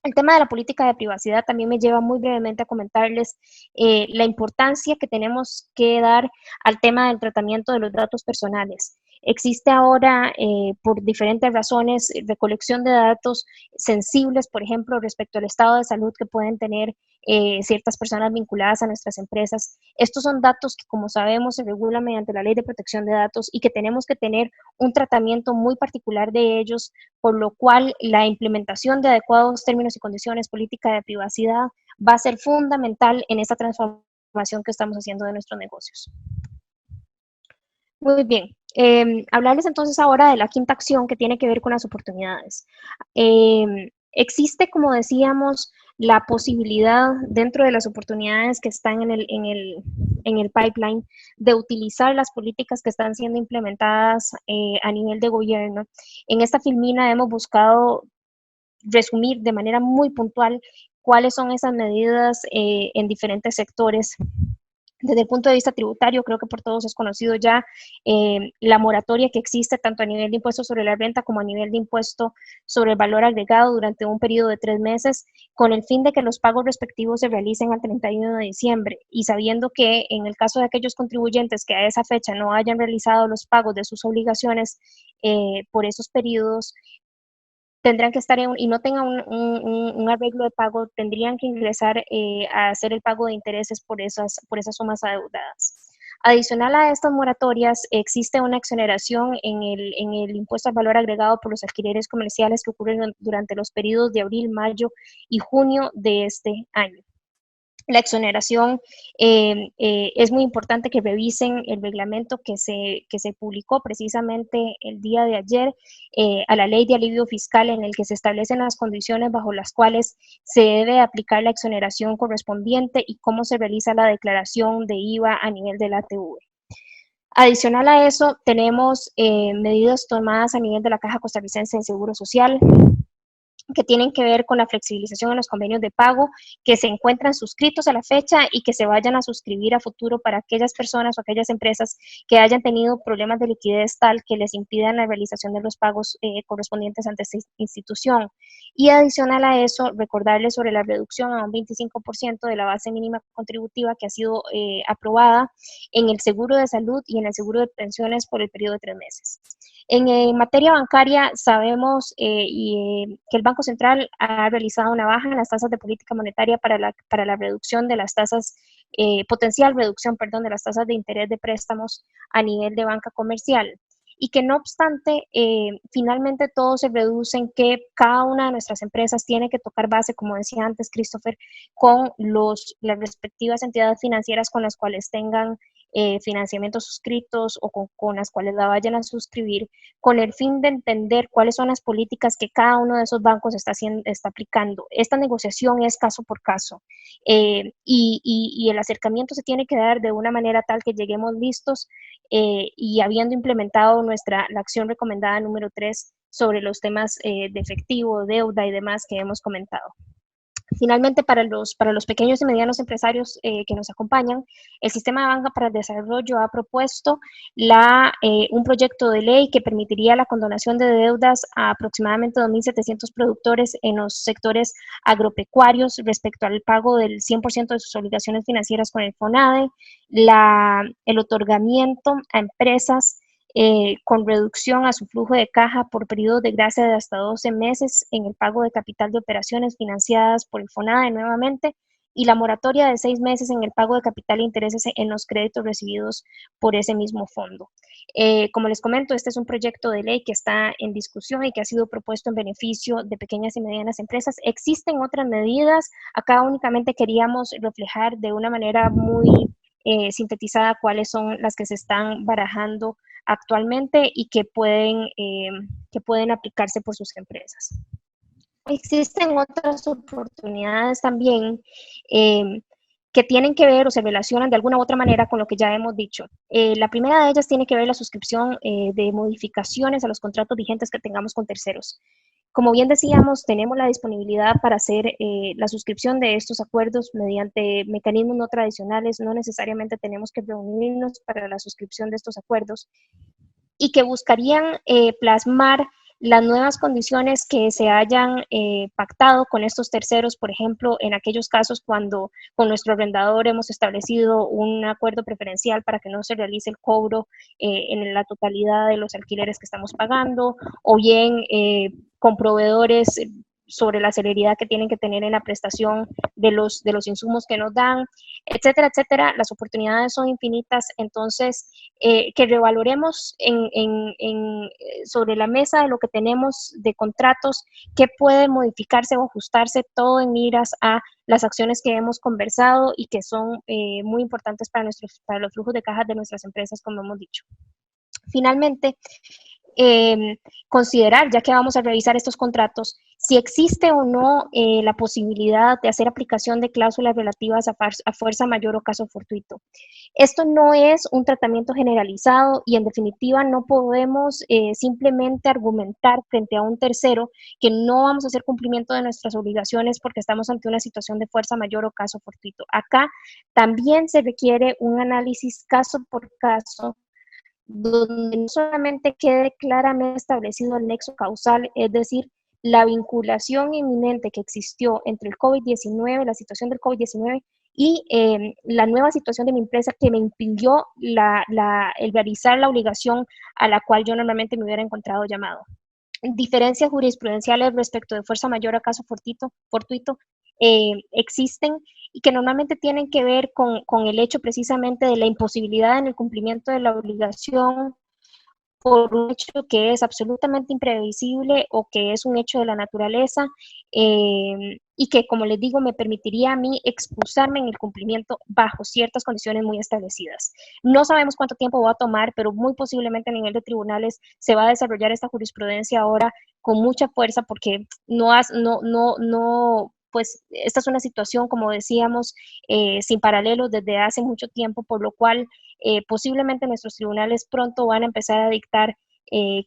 El tema de la política de privacidad también me lleva muy brevemente a comentarles la importancia que tenemos que dar al tema del tratamiento de los datos personales. Existe ahora, por diferentes razones, recolección de datos sensibles, por ejemplo, respecto al estado de salud que pueden tener ciertas personas vinculadas a nuestras empresas. Estos son datos que, como sabemos, se regulan mediante la Ley de Protección de Datos y que tenemos que tener un tratamiento muy particular de ellos, por lo cual la implementación de adecuados términos y condiciones, política de privacidad, va a ser fundamental en esta transformación que estamos haciendo de nuestros negocios. Muy bien. Hablarles entonces ahora de la quinta acción que tiene que ver con las oportunidades. Existe, como decíamos, la posibilidad dentro de las oportunidades que están en el pipeline de utilizar las políticas que están siendo implementadas a nivel de gobierno. En esta filmina hemos buscado resumir de manera muy puntual cuáles son esas medidas en diferentes sectores. Desde el punto de vista tributario, creo que por todos es conocido ya la moratoria que existe tanto a nivel de impuesto sobre la renta como a nivel de impuesto sobre el valor agregado durante un periodo de 3 meses, con el fin de que los pagos respectivos se realicen al 31 de diciembre. Y sabiendo que en el caso de aquellos contribuyentes que a esa fecha no hayan realizado los pagos de sus obligaciones por esos periodos, tendrán que estar y no tengan un arreglo de pago, tendrían que ingresar a hacer el pago de intereses por esas sumas adeudadas. Adicional a estas moratorias, existe una exoneración en el impuesto al valor agregado por los alquileres comerciales que ocurren durante los periodos de abril, mayo y junio de este año. La exoneración, es muy importante que revisen el reglamento que se publicó precisamente el día de ayer a la ley de alivio fiscal, en el que se establecen las condiciones bajo las cuales se debe aplicar la exoneración correspondiente y cómo se realiza la declaración de IVA a nivel de la ATV. Adicional a eso, tenemos medidas tomadas a nivel de la Caja Costarricense de Seguro Social, que tienen que ver con la flexibilización en los convenios de pago que se encuentran suscritos a la fecha y que se vayan a suscribir a futuro para aquellas personas o aquellas empresas que hayan tenido problemas de liquidez tal que les impidan la realización de los pagos correspondientes ante esta institución. Y adicional a eso, recordarles sobre la reducción a un 25% de la base mínima contributiva que ha sido aprobada en el seguro de salud y en el seguro de pensiones por el periodo de 3 meses. En materia bancaria, sabemos que el Banco Central ha realizado una baja en las tasas de política monetaria para la reducción de las tasas, potencial reducción, perdón, de las tasas de interés de préstamos a nivel de banca comercial. Y que no obstante, finalmente todo se reduce en que cada una de nuestras empresas tiene que tocar base, como decía antes Christopher, con las respectivas entidades financieras con las cuales tengan financiamientos suscritos o con las cuales la vayan a suscribir, con el fin de entender cuáles son las políticas que cada uno de esos bancos está aplicando. Esta negociación es caso por caso y el acercamiento se tiene que dar de una manera tal que lleguemos listos y habiendo implementado la acción recomendada número 3 sobre los temas de efectivo, deuda y demás que hemos comentado. Finalmente, para los pequeños y medianos empresarios que nos acompañan, el Sistema de Banca para el Desarrollo ha propuesto un proyecto de ley que permitiría la condonación de deudas a aproximadamente 2.700 productores en los sectores agropecuarios respecto al pago del 100% de sus obligaciones financieras con el FONADE, el otorgamiento a empresas con reducción a su flujo de caja por periodos de gracia de hasta 12 meses en el pago de capital de operaciones financiadas por el FONADE nuevamente, y la moratoria de 6 meses en el pago de capital e intereses en los créditos recibidos por ese mismo fondo. Como les comento, este es un proyecto de ley que está en discusión y que ha sido propuesto en beneficio de pequeñas y medianas empresas. Existen otras medidas, acá únicamente queríamos reflejar de una manera muy sintetizada cuáles son las que se están barajando actualmente y que pueden aplicarse por sus empresas. Existen otras oportunidades también que tienen que ver o se relacionan de alguna u otra manera con lo que ya hemos dicho. La primera de ellas tiene que ver la suscripción de modificaciones a los contratos vigentes que tengamos con terceros. Como bien decíamos, tenemos la disponibilidad para hacer la suscripción de estos acuerdos mediante mecanismos no tradicionales. No necesariamente tenemos que reunirnos para la suscripción de estos acuerdos y que buscarían plasmar las nuevas condiciones que se hayan pactado con estos terceros, por ejemplo, en aquellos casos cuando con nuestro arrendador hemos establecido un acuerdo preferencial para que no se realice el cobro en la totalidad de los alquileres que estamos pagando, o bien con proveedores sobre la celeridad que tienen que tener en la prestación de los insumos que nos dan, etcétera, etcétera. Las oportunidades son infinitas, entonces que revaloremos sobre la mesa de lo que tenemos de contratos, qué puede modificarse o ajustarse, todo en miras a las acciones que hemos conversado y que son muy importantes para los flujos de cajas de nuestras empresas, como hemos dicho. Finalmente, considerar, ya que vamos a revisar estos contratos, si existe o no la posibilidad de hacer aplicación de cláusulas relativas a fuerza mayor o caso fortuito. Esto no es un tratamiento generalizado y en definitiva no podemos simplemente argumentar frente a un tercero que no vamos a hacer cumplimiento de nuestras obligaciones porque estamos ante una situación de fuerza mayor o caso fortuito. Acá también se requiere un análisis caso por caso donde no solamente quede claramente establecido el nexo causal, es decir, la vinculación inminente que existió entre el COVID-19, la situación del COVID-19 y la nueva situación de mi empresa que me impidió el realizar la obligación a la cual yo normalmente me hubiera encontrado llamado. Diferencias jurisprudenciales respecto de fuerza mayor a caso fortuito existen y que normalmente tienen que ver con el hecho precisamente de la imposibilidad en el cumplimiento de la obligación por un hecho que es absolutamente imprevisible o que es un hecho de la naturaleza y que, como les digo, me permitiría a mí excusarme en el cumplimiento bajo ciertas condiciones muy establecidas. No sabemos cuánto tiempo va a tomar, pero muy posiblemente a nivel de tribunales se va a desarrollar esta jurisprudencia ahora con mucha fuerza porque pues esta es una situación, como decíamos, sin paralelos desde hace mucho tiempo, por lo cual posiblemente nuestros tribunales pronto van a empezar a dictar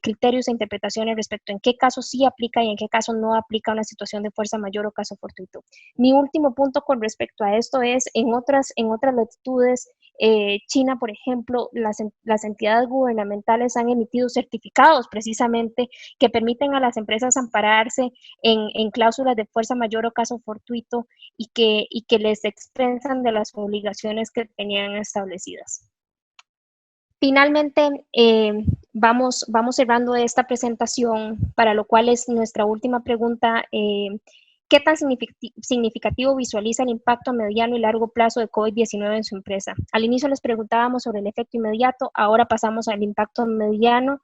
criterios e interpretaciones respecto en qué caso sí aplica y en qué caso no aplica una situación de fuerza mayor o caso fortuito. Mi último punto con respecto a esto es, en otras latitudes, China, por ejemplo, las entidades gubernamentales han emitido certificados precisamente que permiten a las empresas ampararse en cláusulas de fuerza mayor o caso fortuito y que les expensan de las obligaciones que tenían establecidas. Finalmente, vamos cerrando esta presentación, para lo cual es nuestra última pregunta. ¿Qué tan significativo visualiza el impacto a mediano y largo plazo de COVID-19 en su empresa? Al inicio les preguntábamos sobre el efecto inmediato, ahora pasamos al impacto a mediano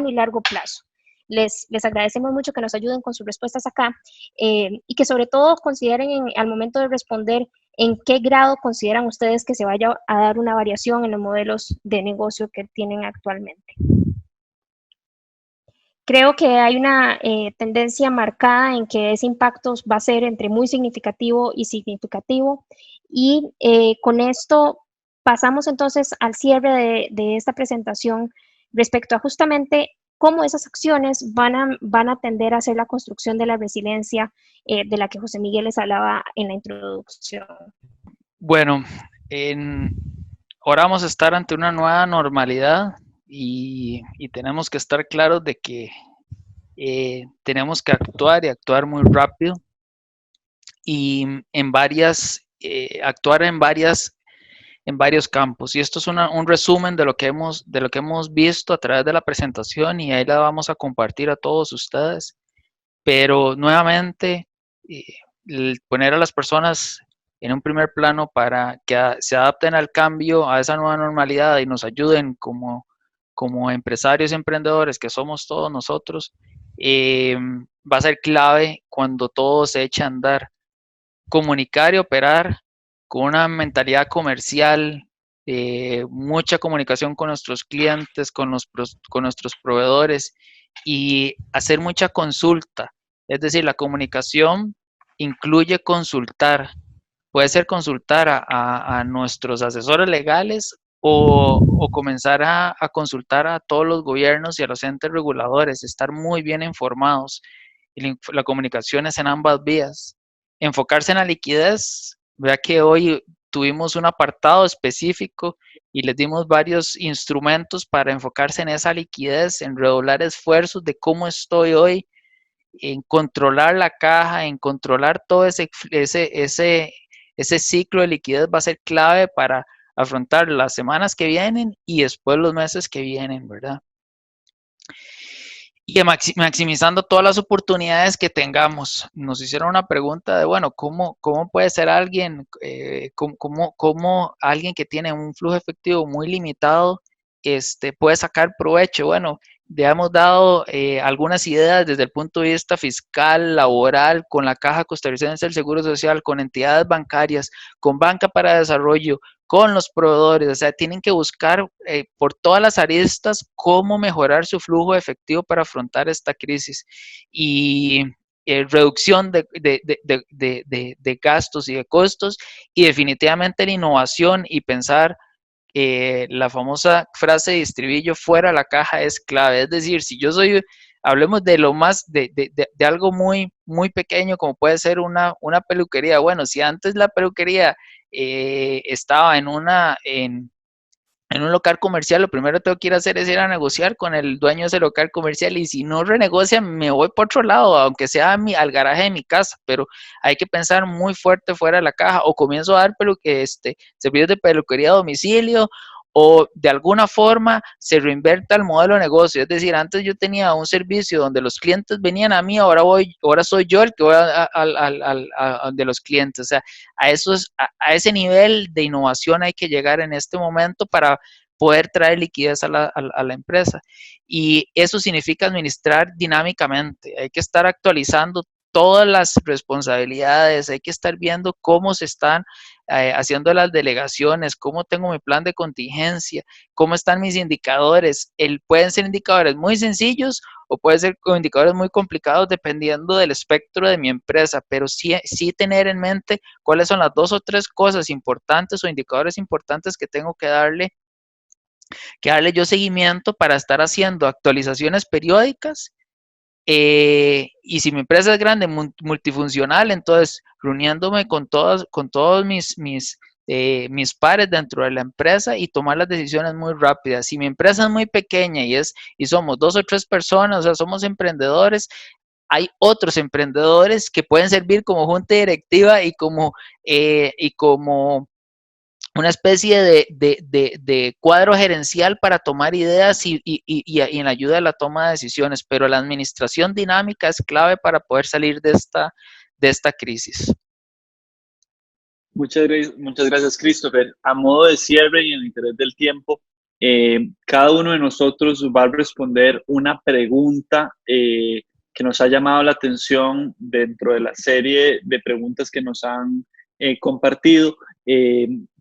y largo plazo. Les agradecemos mucho que nos ayuden con sus respuestas acá y que sobre todo consideren al momento de responder ¿en qué grado consideran ustedes que se vaya a dar una variación en los modelos de negocio que tienen actualmente? Creo que hay una tendencia marcada en que ese impacto va a ser entre muy significativo y significativo. Y con esto pasamos entonces al cierre de esta presentación respecto a justamente cómo esas acciones van a tender a hacer la construcción de la resiliencia de la que José Miguel les hablaba en la introducción. Bueno, ahora vamos a estar ante una nueva normalidad y tenemos que estar claros de que tenemos que actuar y actuar muy rápido y actuar en varios campos. Y esto es un resumen de lo que hemos visto a través de la presentación y ahí la vamos a compartir a todos ustedes. Pero nuevamente, poner a las personas en un primer plano para que se adapten al cambio, a esa nueva normalidad y nos ayuden como empresarios y emprendedores que somos todos nosotros, va a ser clave cuando todo se eche a andar. Comunicar y operar con una mentalidad comercial, mucha comunicación con nuestros clientes, con nuestros proveedores y hacer mucha consulta. Es decir, la comunicación incluye consultar. Puede ser consultar a nuestros asesores legales o comenzar a consultar a todos los gobiernos y a los entes reguladores, estar muy bien informados. La comunicación es en ambas vías. Enfocarse en la liquidez. Vea que hoy tuvimos un apartado específico y les dimos varios instrumentos para enfocarse en esa liquidez, en redoblar esfuerzos de cómo estoy hoy, en controlar la caja, en controlar todo ese ciclo de liquidez va a ser clave para afrontar las semanas que vienen y después los meses que vienen, ¿verdad? Y maximizando todas las oportunidades que tengamos. Nos hicieron una pregunta de, bueno, ¿cómo puede ser alguien, cómo alguien que tiene un flujo efectivo muy limitado puede sacar provecho? Bueno, hemos dado algunas ideas desde el punto de vista fiscal, laboral, con la Caja Costarricense del Seguro Social, con entidades bancarias, con Banca para Desarrollo, con los proveedores. O sea, tienen que buscar por todas las aristas cómo mejorar su flujo efectivo para afrontar esta crisis. Y reducción de gastos y de costos, y definitivamente la innovación y pensar la famosa frase de estribillo, fuera la caja, es clave. Es decir, si yo soy, hablemos de lo más, de algo muy, muy pequeño, como puede ser una peluquería. Bueno, si antes la peluquería estaba en un local comercial, lo primero que tengo que ir a hacer es ir a negociar con el dueño de ese local comercial, y si no renegocia, me voy por otro lado, aunque sea al garaje de mi casa, pero hay que pensar muy fuerte fuera de la caja, o comienzo a dar servicios de peluquería a domicilio, o de alguna forma se reinverta el modelo de negocio. Es decir, antes yo tenía un servicio donde los clientes venían a mí, ahora soy yo el que voy de los clientes. O sea, a ese nivel de innovación hay que llegar en este momento para poder traer liquidez a la empresa. Y eso significa administrar dinámicamente. Hay que estar actualizando todas las responsabilidades, hay que estar viendo cómo se están haciendo las delegaciones, cómo tengo mi plan de contingencia, cómo están mis indicadores. Pueden ser indicadores muy sencillos o pueden ser indicadores muy complicados dependiendo del espectro de mi empresa, pero sí tener en mente cuáles son las 2 o 3 cosas importantes o indicadores importantes que tengo que darle yo seguimiento para estar haciendo actualizaciones periódicas. Y si mi empresa es grande, multifuncional, entonces reuniéndome con todos mis pares dentro de la empresa y tomar las decisiones muy rápidas. Si mi empresa es muy pequeña y somos 2 o 3 personas, o sea, somos emprendedores, hay otros emprendedores que pueden servir como junta directiva y como una especie de cuadro gerencial para tomar ideas y en la ayuda de la toma de decisiones, pero la administración dinámica es clave para poder salir de esta crisis. Muchas gracias, Christopher. A modo de cierre y en el interés del tiempo, cada uno de nosotros va a responder una pregunta que nos ha llamado la atención dentro de la serie de preguntas que nos han compartido.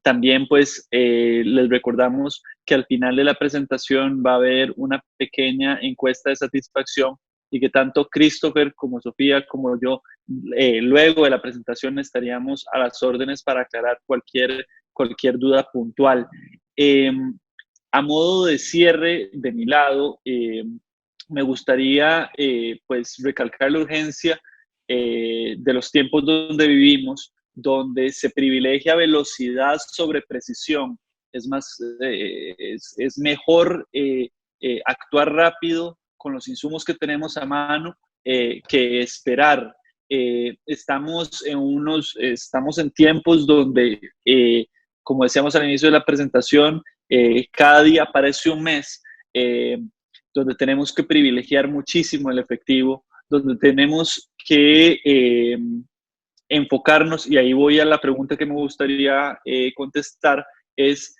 También pues les recordamos que al final de la presentación va a haber una pequeña encuesta de satisfacción y que tanto Christopher como Sofía como yo luego de la presentación estaríamos a las órdenes para aclarar cualquier duda puntual. A modo de cierre de mi lado, me gustaría pues recalcar la urgencia de los tiempos donde vivimos, donde se privilegia velocidad sobre precisión. Es mejor actuar rápido con los insumos que tenemos a mano que esperar. Estamos en tiempos donde, como decíamos al inicio de la presentación, cada día parece un mes, donde tenemos que privilegiar muchísimo el efectivo, donde tenemos que enfocarnos, y ahí voy a la pregunta que me gustaría contestar, es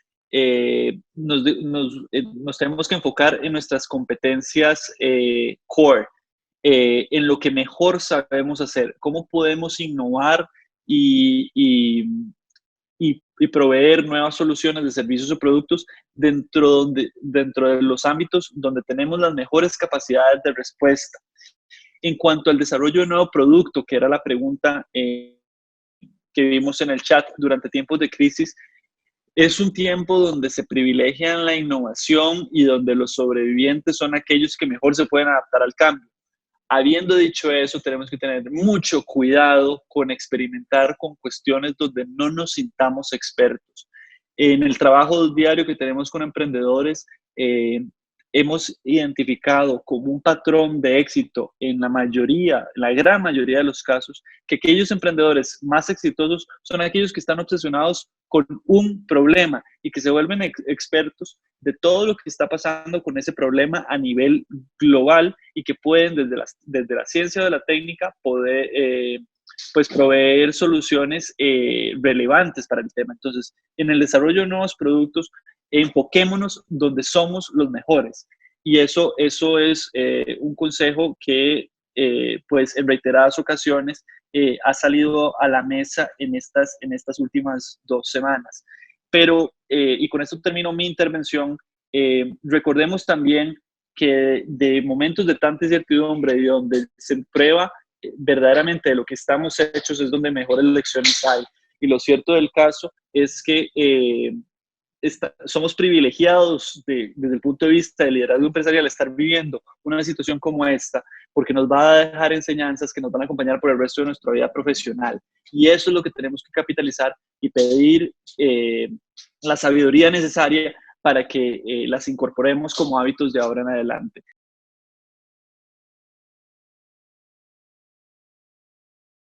nos tenemos que enfocar en nuestras competencias core, en lo que mejor sabemos hacer, cómo podemos innovar y proveer nuevas soluciones de servicios o productos dentro de los ámbitos donde tenemos las mejores capacidades de respuesta. En cuanto al desarrollo de nuevo producto, que era la pregunta que vimos en el chat, durante tiempos de crisis, es un tiempo donde se privilegian la innovación y donde los sobrevivientes son aquellos que mejor se pueden adaptar al cambio. Habiendo dicho eso, tenemos que tener mucho cuidado con experimentar con cuestiones donde no nos sintamos expertos. En el trabajo diario que tenemos con emprendedores, hemos identificado como un patrón de éxito en la gran mayoría de los casos, que aquellos emprendedores más exitosos son aquellos que están obsesionados con un problema y que se vuelven expertos de todo lo que está pasando con ese problema a nivel global y que pueden desde la ciencia o de la técnica poder pues proveer soluciones relevantes para el tema. Entonces, en el desarrollo de nuevos productos, enfoquémonos donde somos los mejores. Y eso es un consejo que pues en reiteradas ocasiones ha salido a la mesa en estas últimas 2 semanas. Pero, y con esto termino mi intervención, recordemos también que de momentos de tanta incertidumbre y donde se prueba verdaderamente de lo que estamos hechos es donde mejores lecciones hay. Y lo cierto del caso es que somos privilegiados desde el punto de vista del liderazgo empresarial estar viviendo una situación como esta, porque nos va a dejar enseñanzas que nos van a acompañar por el resto de nuestra vida profesional. Y eso es lo que tenemos que capitalizar y pedir la sabiduría necesaria para que las incorporemos como hábitos de ahora en adelante.